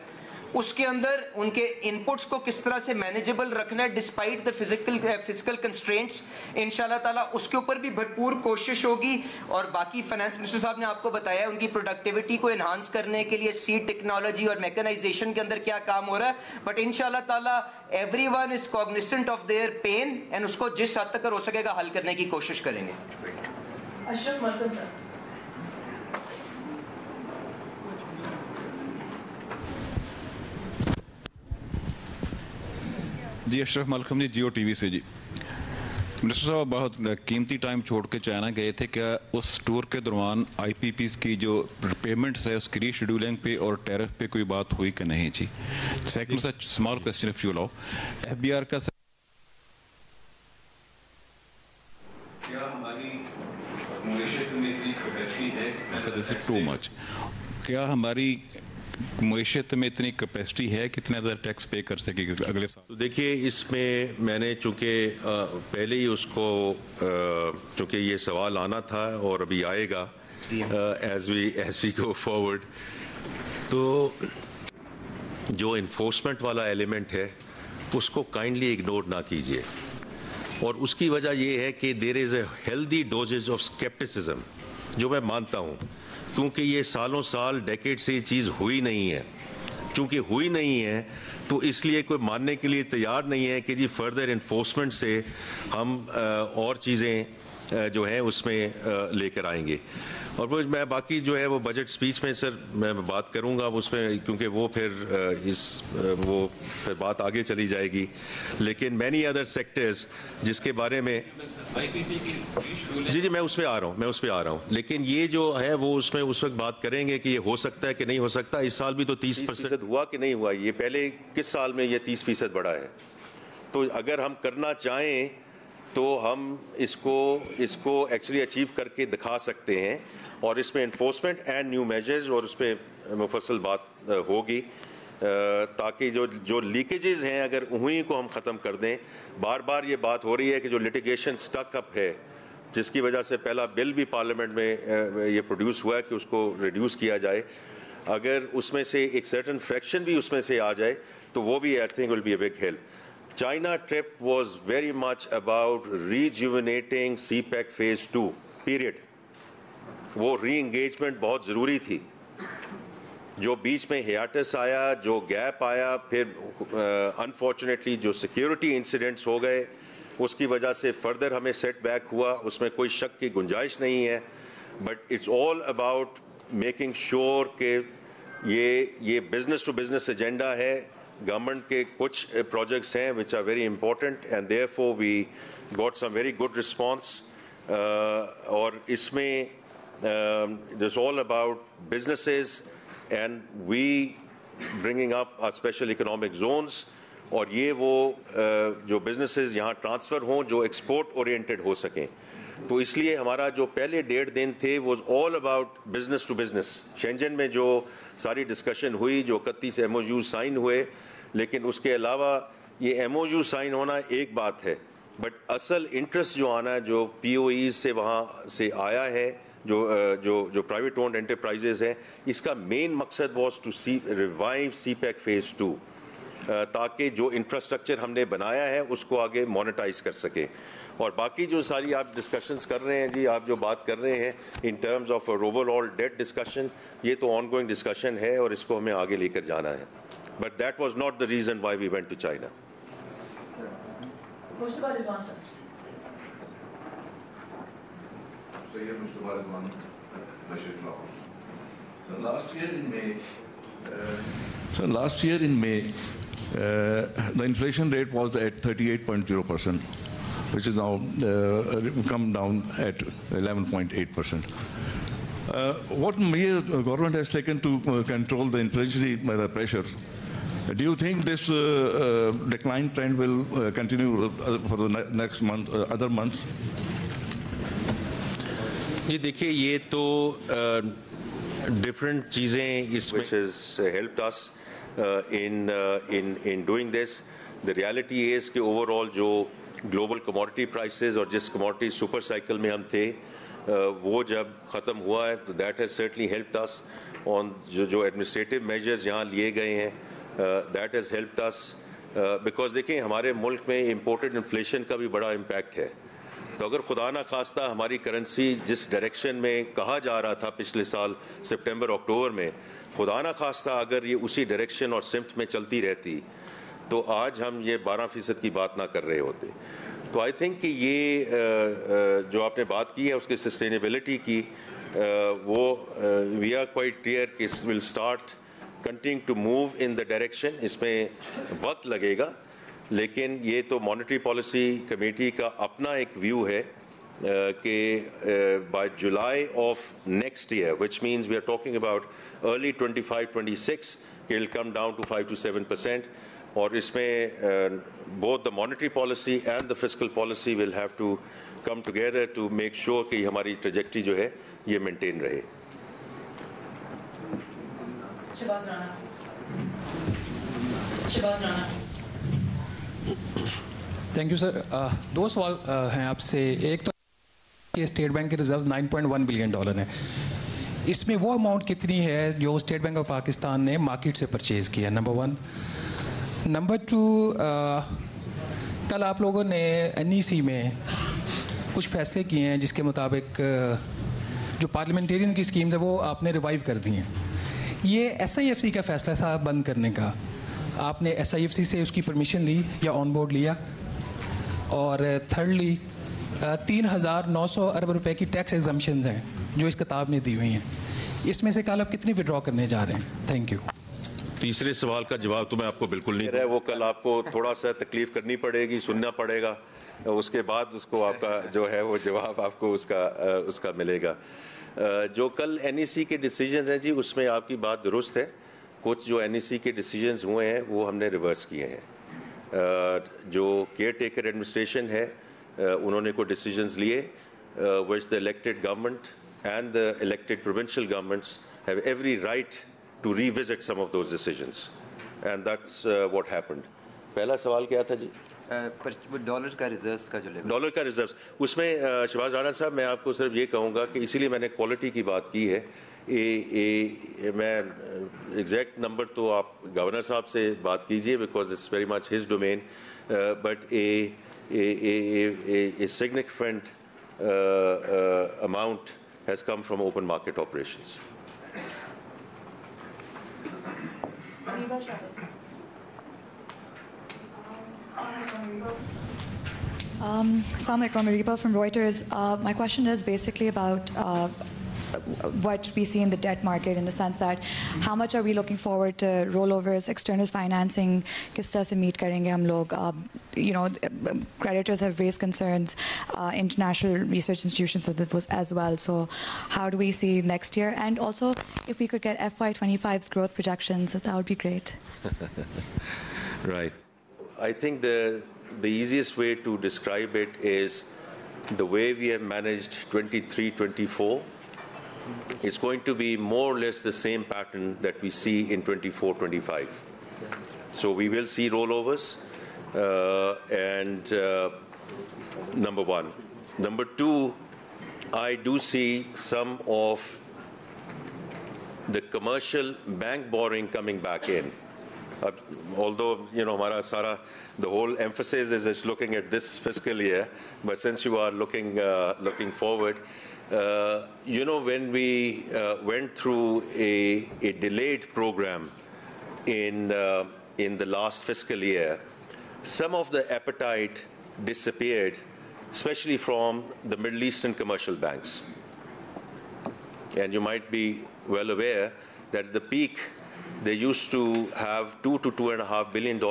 اس کے اندر ان کے ان پٹس کو کس طرح سے مینیجبل رکھنا ہے ڈسپائٹ دا فزیکل کنسٹرینٹس. انشاءاللہ تعالیٰ اس کے اوپر بھی بھرپور کوشش ہوگی. اور باقی فائنانس منسٹر صاحب نے آپ کو بتایا ان کی پروڈکٹیوٹی کو انہانس کرنے کے لیے سیڈ ٹیکنالوجی اور میکنائزیشن کے اندر کیا کام ہو رہا ہے. بٹ انشاءاللہ تعالیٰ every one is cognisant of their pain and اس کو جس حد تک ہو سکے گا حل کرنے کی کوشش کریں گے. اشرف ملکم صاحب. جی اشرف ملکم جی جیو ٹی وی سے. جی منسٹر صاحب بہت قیمتی ٹائم چھوڑ کے چائنا گئے تھے, کیا اس ٹور کے دوران آئی پی پیز کی جو پیمنٹس ہے اس کی ری شیڈولنگ پہ اور ٹیرف پہ کوئی بات ہوئی کہ نہیں؟ جی second such small question if you allow, F B R کا کیا ہماری معیشت میں اتنی کیپیسٹی ہے, دس از ٹو مچ, کیا ہماری معیشت میں اتنی کیپیسٹی ہے کتنا زیادہ ٹیکس پے کر سکے گی اگلے سال؟ دیکھیے اس میں میں نے چونکہ پہلے ہی اس کو چونکہ یہ سوال آنا تھا اور ابھی آئے گا ایز وی گو فارورڈ, تو جو انفورسمنٹ والا ایلیمنٹ ہے اس کو کائنڈلی اگنور نہ کیجیے. اور اس کی وجہ یہ ہے کہ there is a healthy doses of scepticism, جو میں مانتا ہوں, کیونکہ یہ سالوں سال ڈیکیڈ سے یہ چیز ہوئی نہیں ہے. چونکہ ہوئی نہیں ہے تو اس لیے کوئی ماننے کے لیے تیار نہیں ہے کہ جی فردر انفورسمنٹ سے ہم اور چیزیں جو ہیں اس میں لے کر آئیں گے. اور وہ میں باقی جو ہے وہ بجٹ سپیچ میں سر میں بات کروں گا اس میں, کیونکہ وہ پھر بات آگے چلی جائے گی. لیکن مینی ادر سیکٹرز جس کے بارے میں جی میں اس پہ آ رہا ہوں لیکن یہ جو ہے وہ اس میں اس وقت بات کریں گے کہ یہ ہو سکتا ہے کہ نہیں ہو سکتا. اس سال بھی تو 30% ہوا کہ نہیں ہوا, یہ پہلے کس سال میں یہ 30% بڑھا ہے. تو اگر ہم کرنا چاہیں تو ہم اس کو ایکچولی اچیو کر کے دکھا سکتے ہیں. اور اس میں انفورسمنٹ اینڈ نیو میجرز اور اس پہ مفصل بات ہوگی تاکہ جو لیکیجز ہیں اگر انہیں کو ہم ختم کر دیں. بار بار یہ بات ہو رہی ہے کہ جو لٹیگیشن سٹک اپ ہے جس کی وجہ سے پہلا بل بھی پارلیمنٹ میں یہ پروڈیوس ہوا ہے کہ اس کو ریڈیوس کیا جائے, اگر اس میں سے ایک سرٹن فریکشن بھی اس میں سے آ جائے تو وہ بھی I think will be a big help. China trip was very much about rejuvenating CPEC phase 2 period. وہ ری انگیجمنٹ بہت ضروری تھی. جو بیچ میں ہیاٹس آیا, جو گیپ آیا, پھر انفارچونیٹلی جو سیکیورٹی انسیڈنٹس ہو گئے اس کی وجہ سے فردر ہمیں سیٹ بیک ہوا, اس میں کوئی شک کی گنجائش نہیں ہے. But it's all about making sure کہ یہ بزنس ٹو بزنس ایجنڈا ہے. گورنمنٹ کے کچھ پروجیکٹس ہیں which are very important and therefore we got some very good response. اور اس میں it's all about businesses and we bringing up our special economic zones. اور یہ وہ جو بزنسز یہاں ٹرانسفر ہوں جو ایکسپورٹ اورینٹڈ ہو سکیں. تو اس لیے ہمارا جو پہلے 1.5 دن تھے was all about business to business. شینجن میں جو ساری ڈسکشن ہوئی, جو 31 ایم او یو سائن ہوئے, لیکن اس کے علاوہ یہ ایم او یو سائن ہونا ایک بات ہے, بٹ اصل انٹرسٹ جو آنا ہے جو پی او ایز سے وہاں سے آیا ہے, جو پرائیویٹ اونڈ انٹرپرائزز ہیں, اس کا مین مقصد was to revive CPEC phase 2 تاکہ جو انفراسٹرکچر ہم نے بنایا ہے اس کو آگے مانیٹائز کر سکیں. اور باقی جو ساری آپ ڈسکشنز کر رہے ہیں جی, آپ جو بات کر رہے ہیں in terms of overall debt discussion, یہ تو آن گوئنگ ڈسکشن ہے اور اس کو ہمیں آگے لے کر جانا ہے. But that was not the reason why we went to China. Last year in May, the inflation rate was at 38.0%, which is now come down at 11.8%. What measures the government has taken to control the inflationary pressures? Do you think this decline trend will continue for the next month, other months? یہ دیکھیے یہ تو ڈفرینٹ چیزیں اس which has helped us in doing this. The reality is کہ اوور آل جو گلوبل کموڈٹی پرائسز اور جس کموڈٹی سپر سائیکل میں ہم تھے وہ جب ختم ہوا ہے تو that has certainly helped us on جو ایڈمنسٹریٹو میجرز یہاں لیے گئے ہیں. That has helped us because دیکھیں ہمارے ملک میں امپورٹڈ انفلیشن کا بھی بڑا امپیکٹ ہے. تو اگر خدا نہ خواستہ ہماری کرنسی جس ڈائریکشن میں کہا جا رہا تھا پچھلے سال سپٹمبر اکتوبر میں, خدا نہ خواستہ اگر یہ اسی ڈائریکشن اور سمت میں چلتی رہتی تو آج ہم یہ 12% کی بات نہ کر رہے ہوتے. تو آئی تھنک کہ یہ جو آپ نے بات کی ہے اس کی سسٹینیبلٹی کی, وہ وی آر کوائٹ کلیئر کہ will start continue to move in the direction. اس میں وقت لگے گا لیکن یہ تو مانیٹری پالیسی کمیٹی کا اپنا ایک ویو ہے کہ by July of next year which means we are talking about early 25-26 کہ will come down to 5 to 7%. اور اس میں both the monetary policy and the fiscal policy will have to come together to make sure کہ ہماری trajectory جو ہے یہ مینٹین رہے. Shahbaz Rana. Thank you sir. دو سوال ہیں آپ سے. ایک تو کہ اسٹیٹ بینک کے ریزروز $9.1 بلین ہیں, اس میں وہ اماؤنٹ کتنی ہے جو اسٹیٹ بینک آف پاکستان نے مارکیٹ سے پرچیز کیا, نمبر 1. نمبر 2, کل آپ لوگوں نے NEC میں کچھ فیصلے کیے ہیں جس کے مطابق جو پارلیمنٹیرین کی اسکیمز ہیں وہ آپ نے ریوائیو کر دی ہیں. یہ SIFC کا فیصلہ تھا بند کرنے کا, آپ نے SIFC سے اس کی پرمیشن لی یا آن بورڈ لیا؟ اور تھرڈلی 3,900 ارب روپے کی ٹیکس ایگزمپشنز ہیں جو اس کتاب میں دی ہوئی ہیں, اس میں سے کل آپ کتنی وڈرا کرنے جا رہے ہیں؟ Thank you. تیسرے سوال کا جواب تو میں آپ کو بالکل نہیں ہے, وہ کل آپ کو تھوڑا سا تکلیف کرنی پڑے گی, سننا پڑے گا, اس کے بعد اس کو آپ کا جو ہے وہ جواب آپ کو اس کا ملے گا. جو کل NEC کے ڈیسیجنز ہیں جی, اس میں آپ کی بات درست ہے. کچھ جو NEC کے ڈیسیجنز ہوئے ہیں وہ ہم نے ریورس کیے ہیں. جو کیئر ٹیکر ایڈمنسٹریشن ہے انہوں نے کوئی ڈیسیجنز لیے which the elected government and the elected provincial governments have every right to revisit some of those decisions and that's what happened. پہلا سوال کیا تھا جی؟ ڈالر کا ریزروز کا جو ڈالر کا ریزروز, اس میں شہباز رانا صاحب میں آپ کو صرف یہ کہوں گا کہ اسی لیے میں نے کوالٹی کی بات کی ہے. میں ایگزیکٹ نمبر تو آپ گورنر صاحب سے بات کیجئے because it's very much his domain, but a significant amount has come from open market operations. Assalamu alaikum, Mariba from Reuters. My question is basically about what we see in the debt market, in the sense that how much are we looking forward to rollovers, external financing, kis tarah se meet karenge hum log? Creditors have raised concerns, international research institutions as well. So how do we see next year? And also, if we could get FY25's growth projections, that would be great. Right. I think the easiest way to describe it is the way we have managed 23-24. It's going to be more or less the same pattern that we see in 24-25. So we will see rollovers, and number one. Number two, I do see some of the commercial bank borrowing coming back in. Although, hamara sara, the whole emphasis is just looking at this fiscal year, but since you are looking forward, when we went through a delayed program in the last fiscal year, some of the appetite disappeared, especially from the Middle Eastern commercial banks. And you might be well aware that at the peak, they used to have $2 to $2.5 billion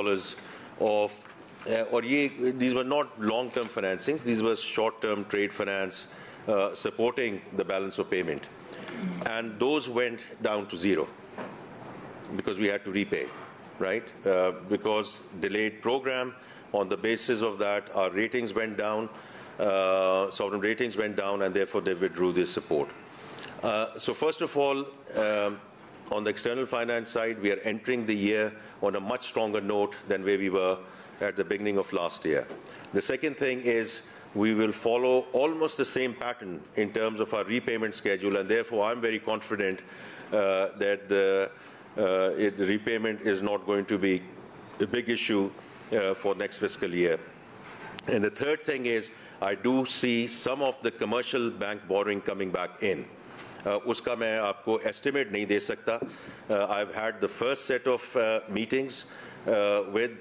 of, these were not long-term financings, these were short-term trade finance supporting the balance of payment. And those went down to zero because we had to repay, right? Because delayed program, on the basis of that, our ratings went down, sovereign ratings went down, and therefore they withdrew this support. So first of all, on the external finance side, we are entering the year on a much stronger note than where we were at the beginning of last year. The second thing is we will follow almost the same pattern in terms of our repayment schedule, and therefore I'm very confident that repayment is not going to be a big issue for next fiscal year. And the third thing is, I do see some of the commercial bank borrowing coming back in. Uska main aapko estimate nahi de sakta. I've had the first set of meetings with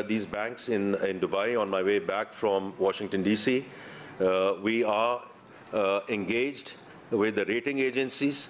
these banks in Dubai on my way back from Washington, D.C. We are engaged with the rating agencies.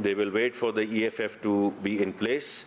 they will wait for the EFF to be in place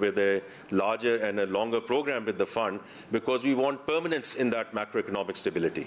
with a larger and a longer program with the fund, because we want permanence in that macroeconomic stability.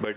But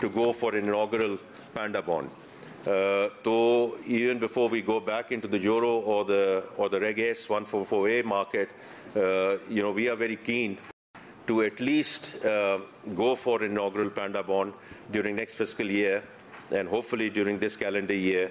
to go for an inaugural Panda bond. So even before we go back into the euro or the Reg S 144A market, we are very keen to at least go for an inaugural Panda bond during next fiscal year and hopefully during this calendar year.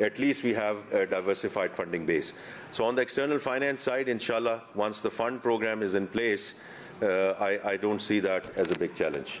at least we have a diversified funding base. So on the external finance side, inshallah, once the fund program is in place, I don't see that as a big challenge.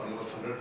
100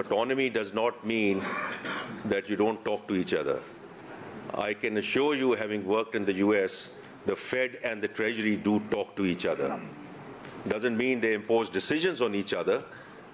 autonomy does not mean that you don't talk to each other. I can assure you, having worked in the US, the Fed and the Treasury do talk to each other. Doesn't mean they impose decisions on each other,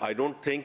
I don't think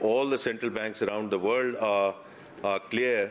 all the central banks around the world are clear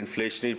inflationary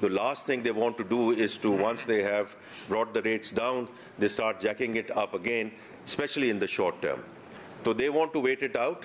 the last thing they want to do is to, once they have brought the rates down, they start jacking it up again, especially in the short term. So they want to wait it out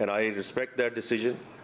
and I respect that decision.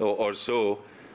or so,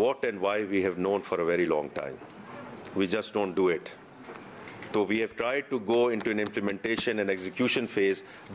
what and why we have known for a very long time. We just don't do it. So we have tried to go into an implementation and execution phase.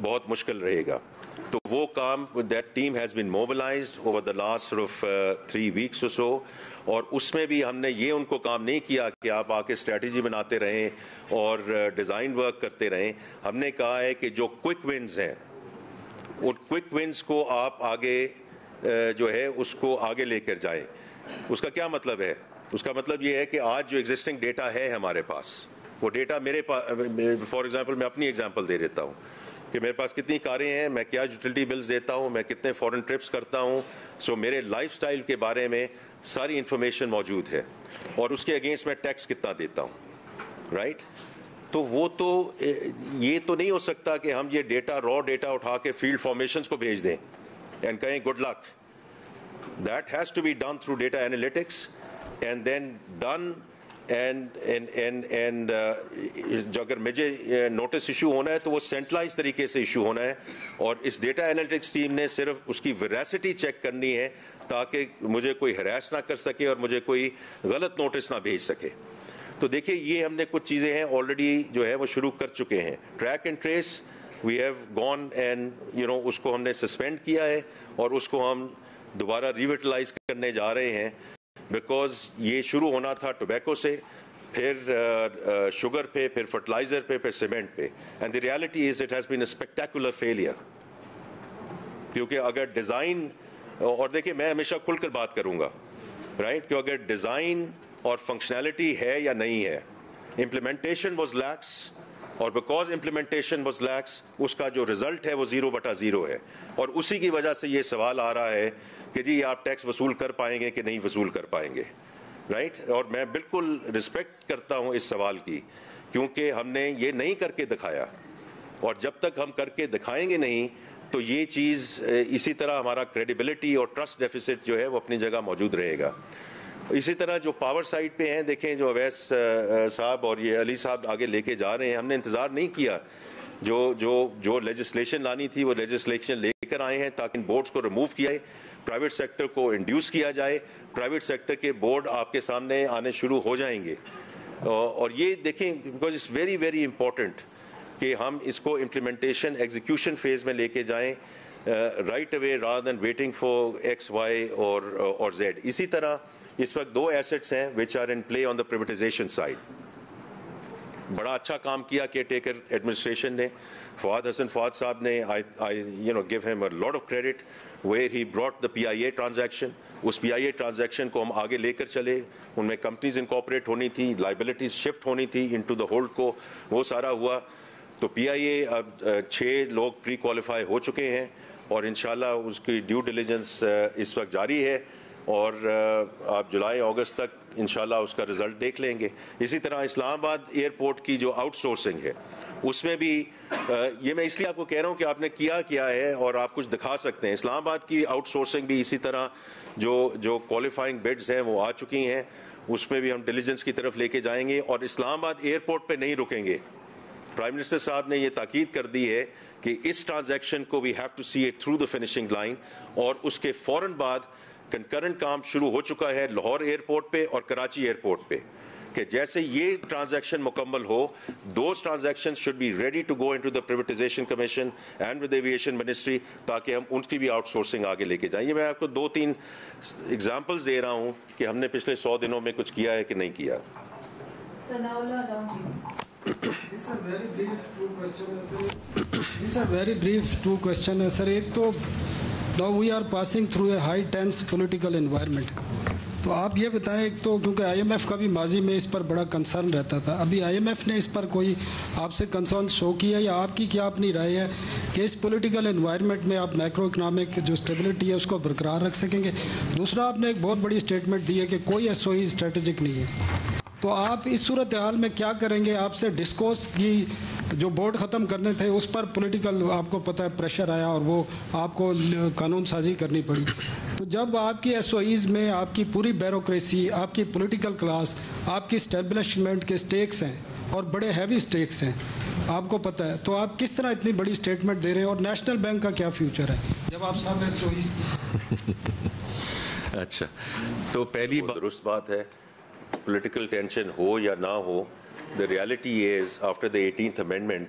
بہت مشکل رہے گا. تو وہ کام that team has been mobilised over the last سort of 3 weeks or so, اور اس میں بھی ہم نے یہ ان کو کام نہیں کیا کہ آپ آ کے اسٹریٹجی بناتے رہیں اور ڈیزائن ورک کرتے رہیں. ہم نے کہا ہے کہ جو کوئک ونز ہیں ان کوئک ونز کو آپ آگے جو ہے اس کو آگے لے کر جائیں. اس کا کیا مطلب ہے؟ اس کا مطلب یہ ہے کہ آج جو ایگزسٹنگ ڈیٹا ہے ہمارے پاس, وہ ڈیٹا میرے پاس, فار ایگزامپل میں اپنی ایگزامپل دے دیتا ہوں کہ میرے پاس کتنی کاریں ہیں, میں کیا یوٹیلٹی بلز دیتا ہوں, میں کتنے فورن ٹرپس کرتا ہوں. سو میرے لائف سٹائل کے بارے میں ساری انفارمیشن موجود ہے, اور اس کے اگینسٹ میں ٹیکس کتنا دیتا ہوں, رائٹ. تو وہ تو یہ تو نہیں ہو سکتا کہ ہم یہ ڈیٹا را ڈیٹا اٹھا کے فیلڈ فارمیشنز کو بھیج دیں اینڈ کہیں good luck. That has to be done through data analytics and then done and جو اگر مجھے نوٹس ایشو ہونا ہے تو وہ سینٹرلائز طریقے سے ایشو ہونا ہے, اور اس ڈیٹا انالیٹکس ٹیم نے صرف اس کی ویراسٹی چیک کرنی ہے تاکہ مجھے کوئی ہراس نہ کر سکے اور مجھے کوئی غلط نوٹس نہ بھیج سکے. تو دیکھیں یہ ہم نے کچھ چیزیں ہیں آلریڈی جو ہے وہ شروع کر چکے ہیں. Track and trace we have gone and اس کو ہم نے سسپینڈ کیا ہے اور اس کو ہم دوبارہ ریویٹلائز کرنے جا رہے ہیں, بیکاز یہ شروع ہونا تھا ٹوبیکو سے, پھر شوگر پہ, پھر فرٹیلائزر پہ, پھر سیمنٹ پہ. And the reality is it has been a spectacular failure. کیونکہ اگر ڈیزائن, اور دیکھیں میں ہمیشہ کھل کر بات کروں گا, رائٹ, کہ اگر ڈیزائن اور فنکشنالٹی ہے یا نہیں ہے, امپلیمنٹیشن واز لیکس, اور بیکاز امپلیمنٹیشن واز لیکس اس کا جو رزلٹ ہے وہ 0/0 ہے. اور اسی کی وجہ سے یہ سوال آ رہا ہے کہ جی آپ ٹیکس وصول کر پائیں گے کہ نہیں وصول کر پائیں گے, رائٹ. اور میں بالکل رسپیکٹ کرتا ہوں اس سوال کی, کیونکہ ہم نے یہ نہیں کر کے دکھایا, اور جب تک ہم کر کے دکھائیں گے نہیں تو یہ چیز اسی طرح ہمارا کریڈیبلٹی اور ٹرسٹ ڈیفیسٹ جو ہے وہ اپنی جگہ موجود رہے گا. اسی طرح جو پاور سائڈ پہ ہیں, دیکھیں جو اویس صاحب اور یہ علی صاحب آگے لے کے جا رہے ہیں, ہم نے انتظار نہیں کیا. جو لیجسلیشن لانی تھی وہ لیجسلیشن لے کر آئے ہیں تاکہ ان بورڈز کو ریموو کیا جائے, پرائیویٹ سیکٹر کو انڈیوس کیا جائے, پرائیویٹ سیکٹر کے بورڈ آپ کے سامنے آنے شروع ہو جائیں گے. اور یہ دیکھیں because it's very very important کہ ہم اس کو امپلیمنٹیشن ایگزیکیوشن فیز میں لے کے جائیں right away rather than waiting for X Y or Z. اسی طرح اس وقت 2 ایسٹس ہیں which are in play on the privatisation side. بڑا اچھا کام کیا کیئر ٹیکر ایڈمنسٹریشن نے. فواد حسن فواد صاحب نے I give him a lot of credit where he brought the PIA transaction. اس PIA ٹرانزیکشن کو ہم آگے لے کر چلے, ان میں کمپنیز انکارپوریٹ ہونی تھی, لائبلٹیز شفٹ ہونی تھی انٹو دا ہولڈ کو, وہ سارا ہوا. تو PIA اب 6 لوگ پری کوالیفائی ہو چکے ہیں اور انشاءاللہ اس کی ڈیو ڈیلیجنس اس وقت جاری ہے, اور آپ جولائی اگست تک انشاءاللہ اس کا رزلٹ دیکھ لیں گے. اسی طرح اسلام آباد ایئرپورٹ کی جو آؤٹ سورسنگ ہے اس میں بھی یہ میں اس لیے آپ کو کہہ رہا ہوں کہ آپ نے کیا ہے اور آپ کچھ دکھا سکتے ہیں. اسلام آباد کی آؤٹ سورسنگ بھی اسی طرح جو کوالیفائنگ بیڈز ہیں وہ آ چکی ہیں, اس میں بھی ہم ڈیلیجنس کی طرف لے کے جائیں گے. اور اسلام آباد ایئرپورٹ پہ نہیں رکیں گے. پرائم منسٹر صاحب نے یہ تاکید کر دی ہے کہ اس ٹرانزیکشن کو we have to see it through the finishing line, اور اس کے فوراً بعد کنکرنٹ کام شروع ہو چکا ہے لاہور ایئرپورٹ پہ اور کراچی ایئرپورٹ پہ, کہ جیسے یہ ٹرانزیکشن مکمل ہو those transaction should be ready to go into the privatisation commission and with aviation ministry, تاکہ ہم ان کی بھی آؤٹ سورسنگ آگے لے کے جائیں. یہ میں آپ کو 2-3 ایگزامپلز دے رہا ہوں کہ ہم نے پچھلے 100 دنوں میں کچھ کیا ہے کہ نہیں کیا. very brief two questions sir. ایک تو now we are passing through a high tense political environment. تو آپ یہ بتائیں, ایک تو کیونکہ IMF کا بھی ماضی میں اس پر بڑا کنسرن رہتا تھا, ابھی IMF نے اس پر کوئی آپ سے کنسرن شو کیا, یا آپ کی کیا اپنی رائے ہے کہ اس پولیٹیکل انوائرمنٹ میں آپ میکرو اکنامک جو اسٹیبلٹی ہے اس کو برقرار رکھ سکیں گے؟ دوسرا, آپ نے ایک بہت بڑی اسٹیٹمنٹ دی ہے کہ کوئی SOE اسٹریٹجک نہیں ہے, تو آپ اس صورتحال میں کیا کریں گے؟ آپ سے ڈسکورس کی جو بورڈ ختم کرنے تھے اس پر پولیٹیکل آپ کو پتہ ہے پریشر آیا اور وہ آپ کو قانون سازی کرنی پڑی. تو جب آپ کی SOEs میں آپ کی پوری بیوروکریسی, آپ کی پولیٹیکل کلاس, آپ کی اسٹیبلشمنٹ کے سٹیکس ہیں اور بڑے ہیوی سٹیکس ہیں, آپ کو پتہ ہے, تو آپ کس طرح اتنی بڑی اسٹیٹمنٹ دے رہے ہیں, اور نیشنل بینک کا کیا فیوچر ہے جب آپ سب SOEs؟ اچھا, تو پہلی درست بات ہے, پولیٹیکل ٹینشن ہو یا نہ ہو, the reality is after the 18th amendment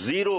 0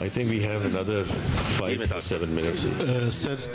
I think we have another 5 to 7 minutes. Sir,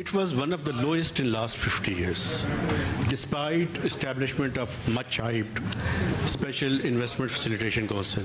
it was one of the lowest in last 50 years, despite establishment of much hyped special investment facilitation council.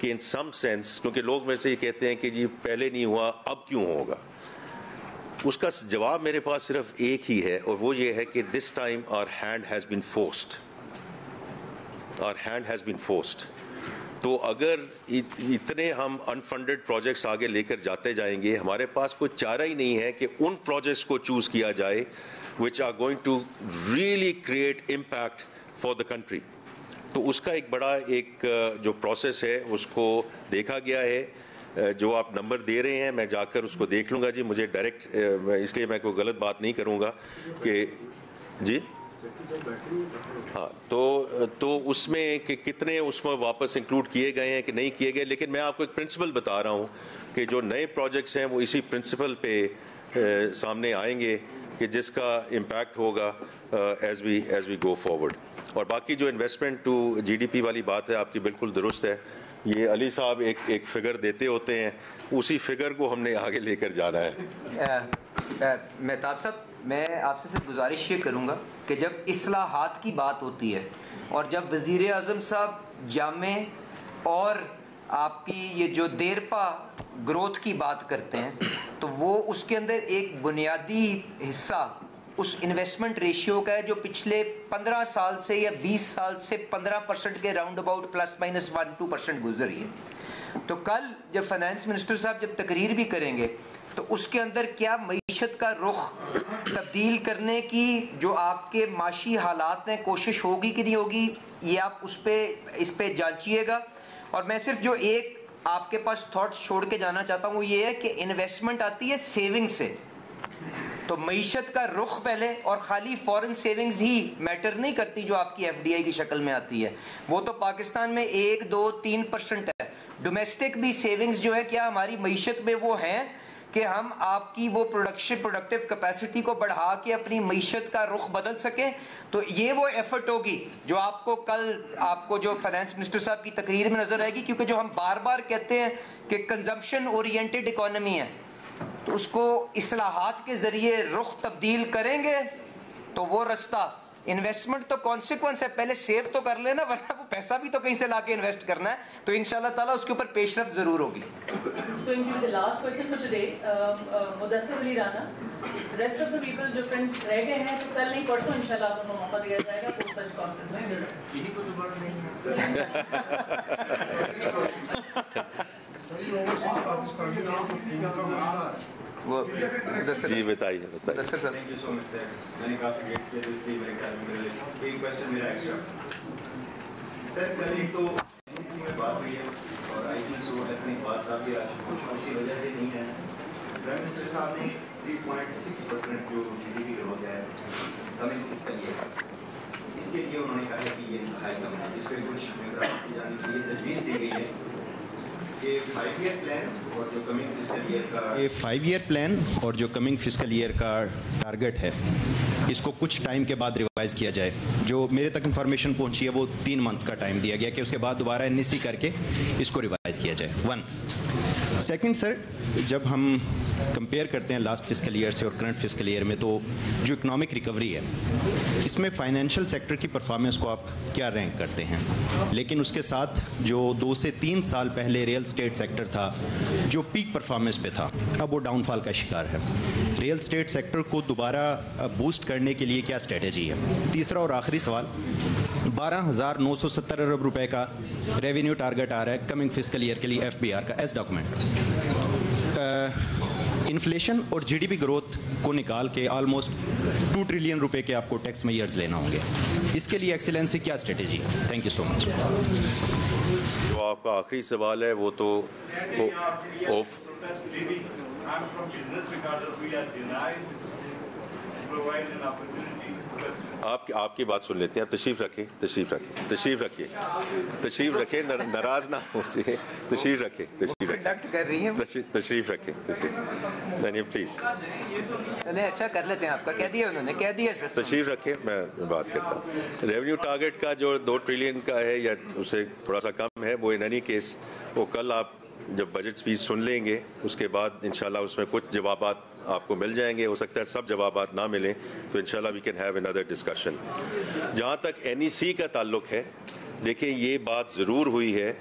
کہ ان سم سینس, کیونکہ لوگ میرے سے یہ کہتے ہیں کہ جی پہلے نہیں ہوا اب کیوں ہوگا, اس کا جواب میرے پاس صرف ایک ہی ہے, اور وہ یہ ہے کہ this time our hand has been forced, our hand has been forced. تو اگر اتنے ہم انفنڈڈ پروجیکٹس آگے لے کر جاتے جائیں گے, ہمارے پاس کوئی چارہ ہی نہیں ہے کہ ان پروجیکٹس کو چوز کیا جائے which are going to really create impact for the country. تو اس کا ایک بڑا ایک جو پروسیس ہے اس کو دیکھا گیا ہے. جو آپ نمبر دے رہے ہیں میں جا کر اس کو دیکھ لوں گا جی, مجھے ڈائریکٹ, اس لیے میں کوئی غلط بات نہیں کروں گا کہ جی ہاں تو اس میں کہ کتنے اس میں واپس انکلوڈ کیے گئے ہیں کہ نہیں کیے گئے. لیکن میں آپ کو ایک پرنسپل بتا رہا ہوں کہ جو نئے پروجیکٹس ہیں وہ اسی پرنسپل پہ سامنے آئیں گے کہ جس کا امپیکٹ ہوگا ایز وی گو فارورڈ. اور باقی جو investment to G D P والی بات ہے آپ کی بالکل درست ہے. یہ علی صاحب ایک فگر دیتے ہوتے ہیں, اسی فگر کو ہم نے آگے لے کر جانا ہے. مہتاب صاحب, میں آپ سے صرف گزارش یہ کروں گا کہ جب اصلاحات کی بات ہوتی ہے اور جب وزیر اعظم صاحب جامع اور آپ کی یہ جو دیرپا گروتھ کی بات کرتے ہیں تو وہ اس کے اندر ایک بنیادی حصہ اس انویسٹمنٹ ریشیو کا ہے جو پچھلے 15 سال سے یا 20 سال سے 15% کے راؤنڈ اباؤٹ پلس مائنس 1-2% گزری ہے. تو کل جب فائنانس منسٹر صاحب جب تقریر بھی کریں گے تو اس کے اندر کیا معیشت کا رخ تبدیل کرنے کی جو آپ کے معاشی حالات ہیں کوشش ہوگی کہ نہیں ہوگی, یہ آپ اس پہ جانچیے گا. اور میں صرف جو ایک آپ کے پاس تھاٹ چھوڑ کے جانا چاہتا ہوں وہ یہ ہے کہ انویسٹمنٹ آتی ہے سیونگ سے, تو معیشت کا رخ پہلے, اور خالی فورن سیونگز ہی میٹر نہیں کرتی جو آپ کی ایف ڈی آئی کی شکل میں آتی ہے, وہ تو پاکستان میں 1-2-3% ہے. ڈومیسٹک بھی سیونگز جو ہے کیا ہماری معیشت میں وہ ہیں کہ ہم آپ کی وہ پروڈکٹیو کیپیسٹی کو بڑھا کے اپنی معیشت کا رخ بدل سکیں. تو یہ وہ ایفرٹ ہوگی جو آپ کو کل آپ کو جو فائنانس منسٹر صاحب کی تقریر میں نظر آئے گی, کیونکہ جو ہم بار بار کہتے ہیں کہ کنزمپشن اورینٹڈ اکانومی ہے, تو اس کو اصلاحات کے ذریعے رخ تبدیل کریں گے تو وہ رستہ. انویسٹمنٹ تو کانسیکوینس ہے, پہلے سیو تو کر لینا, ورنہ وہ پیسہ بھی تو کہیں سے لا کے انویسٹ کرنا ہے. تو انشاءاللہ تعالیٰ اس کے اوپر پیش رفت ضرور ہوگی. Last question for today, Mudassar Ali Rana, rest of the people جو فرینڈس رہ گئے ہیں تو کل نہیں پرسوں انشاءاللہ آپ کو موقع دیا جائے گا پوسٹ سچ کانفرنس جی بتائیے. سر میں نے کافی ویٹ کیا تو اس لیے میرے خیال میں میرے لیے ایک کوشچن میرا ایکسٹرا. سر کل ایک تو اسی میں بات ہوئی ہے اور آئی تھنک سو ایسے بات صاحب کی کچھ اسی وجہ سے نہیں ہے. پرائم منسٹر صاحب نے 3.6% جو جی ڈی پی گروتھ ہے کمنگ اس کا لیے, اس کے لیے انہوں نے کہا ہے کہ یہ ہائی کم ہے, جس پہ کچھ میگرات کی جانب سے یہ تجویز دی گئی ہے کہ 5 ایئر پلان اور جو کمنگ فسکل ایئر کا 5 ایئر پلان اور جو کمنگ فسکل ایئر کا ٹارگٹ ہے اس کو کچھ ٹائم کے بعد ریوائز کیا جائے. جو میرے تک انفارمیشن پہنچی ہے وہ 3 منتھ کا ٹائم دیا گیا کہ اس کے بعد دوبارہ این ایس سی کر کے اس کو ریوائز کیا جائے. 1 سیکنڈ سر, جب ہم کمپیئر کرتے ہیں لاسٹ فسکل ایئر سے اور کرنٹ فسکل ایئر میں تو جو اکنامک ریکوری ہے اس میں فائنینشیل سیکٹر کی پرفارمنس کو آپ کیا رینک کرتے ہیں؟ لیکن اس کے ساتھ جو 2 سے 3 سال پہلے ریئل اسٹیٹ سیکٹر تھا جو پیک پرفارمنس پہ تھا اب وہ ڈاؤن فال کا شکار ہے. ریئل اسٹیٹ سیکٹر کو دوبارہ بوسٹ کرنے کے لیے کیا اسٹریٹجی ہے؟ تیسرا اور آخری سوال, 12,970 ارب روپے کا ریونیو ٹارگٹ آ رہا ہے کمنگ فسکل ایئر کے لیے ایف بی آر کا ایز ڈاکومنٹ. انفلیشن اور جی ڈی پی گروتھ کو نکال کے آلموسٹ 2 ٹریلین روپے کے آپ کو ٹیکس میئرز لینا ہوں گے. اس کے لیے ایکسیلنس کی کیا اسٹریٹجی ہے؟ تھینک یو سو مچ. جو آپ کا آخری سوال ہے وہ تو آپ کی بات سن لیتے ہیں. تشریف رکھیں ناراض نہ ہو جائے. تشریف رکھیں پلیز. اچھا کر لیتے ہیں, آپ کا کہہ دیا انہوں نے, کہہ دیا سر. تشریف رکھیں, میں بات کرتا ہوں. ریونیو ٹارگٹ کا جو 2 ٹریلین کا ہے یا اسے تھوڑا سا کم ہے, وہ ان اینی کیس وہ کل آپ جب بجٹ اسپیچ سن لیں گے اس کے بعد انشاءاللہ اس میں کچھ جوابات آپ کو مل جائیں گے. ہو سکتا ہے سب جوابات نہ ملیں تو انشاءاللہ we can have another discussion. جہاں تک این ای سی کا تعلق ہے, دیکھیں یہ بات ضرور ہوئی ہے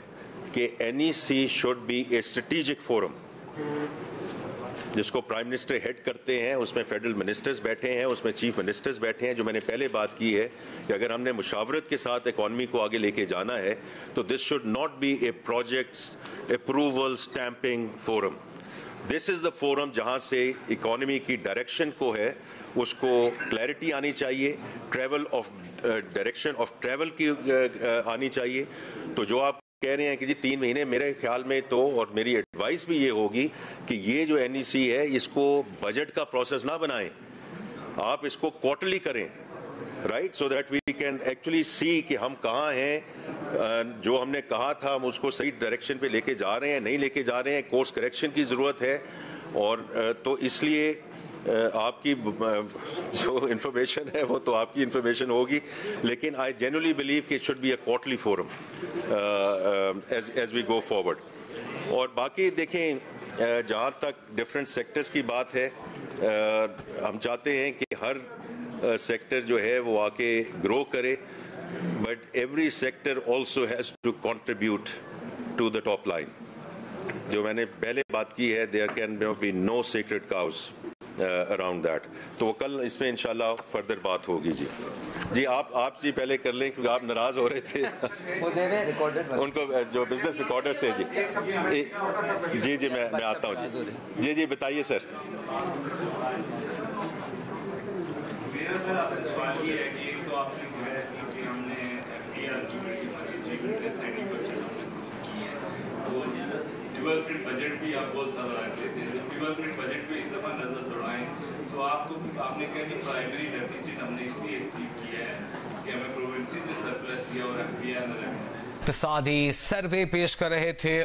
کہ NEC should be a strategic forum جس کو پرائم منسٹر ہیڈ کرتے ہیں, اس میں فیڈرل منسٹرز بیٹھے ہیں, اس میں چیف منسٹرز بیٹھے ہیں. جو میں نے پہلے بات کی ہے کہ اگر ہم نے مشاورت کے ساتھ اکانومی کو آگے لے کے جانا ہے تو this should not be a projects approval stamping forum. This is the forum جہاں سے اکانومی کی ڈائریکشن کو ہے اس کو کلیئرٹی آنی چاہیے, travel of direction of travel کی آنی چاہیے. تو جو آپ کہہ رہے ہیں کہ جی 3 مہینے, میرے خیال میں تو, اور میری ایڈوائس بھی یہ ہوگی کہ یہ جو NEC ہے اس کو بجٹ کا پروسیس نہ بنائیں, آپ اس کو کوارٹرلی کریں, right, so that we can actually see کہ ہم کہاں ہیں, جو ہم نے کہا تھا ہم اس کو صحیح ڈائریکشن پہ لے کے جا رہے ہیں, نہیں لے کے جا رہے ہیں, کورس کریکشن کی ضرورت ہے. اور تو اس لیے آپ کی جو انفارمیشن ہے وہ تو آپ کی انفارمیشن ہوگی, لیکن آئی جینولی بلیو کہ it should be a quarterly forum as we go forward. اور باقی دیکھیں, جہاں تک ڈفرینٹ سیکٹرز کی بات ہے, ہم چاہتے ہیں کہ ہر سیکٹر جو ہے وہ آ کے گرو کرے, but every sector also has to contribute to the top line. جو میں نے پہلے بات کی ہے, there can be no secret sauce around that. تو کل اس میں انشاءاللہ فردر بات ہوگی. جی آپ جی پہلے کر لیں کیونکہ آپ ناراض ہو رہے تھے ان کو جو بزنس ریکارڈر سے. جی میں آتا ہوں. جی بتائیے سر. میرا سر آپ سے سوال یہ ہے کہ ایک تو آپ نے کہا کہ ہم نے FDR کی ڈیولپمنٹ بجٹ بھی آپ بہت سارا رکھ لیتے ہیں. ڈیولپمنٹ بجٹ پہ اس دفعہ نظر دوڑائیں تو آپ نے کہا کہ پرائمری ڈیفیسٹ ہم نے اس لیے ٹھیک کیا ہے کہ ہمیں پروونسی نے سرپلس دیا اور FDR نہ رکھنا ہے. اقتصادی سروے پیش کر رہے تھے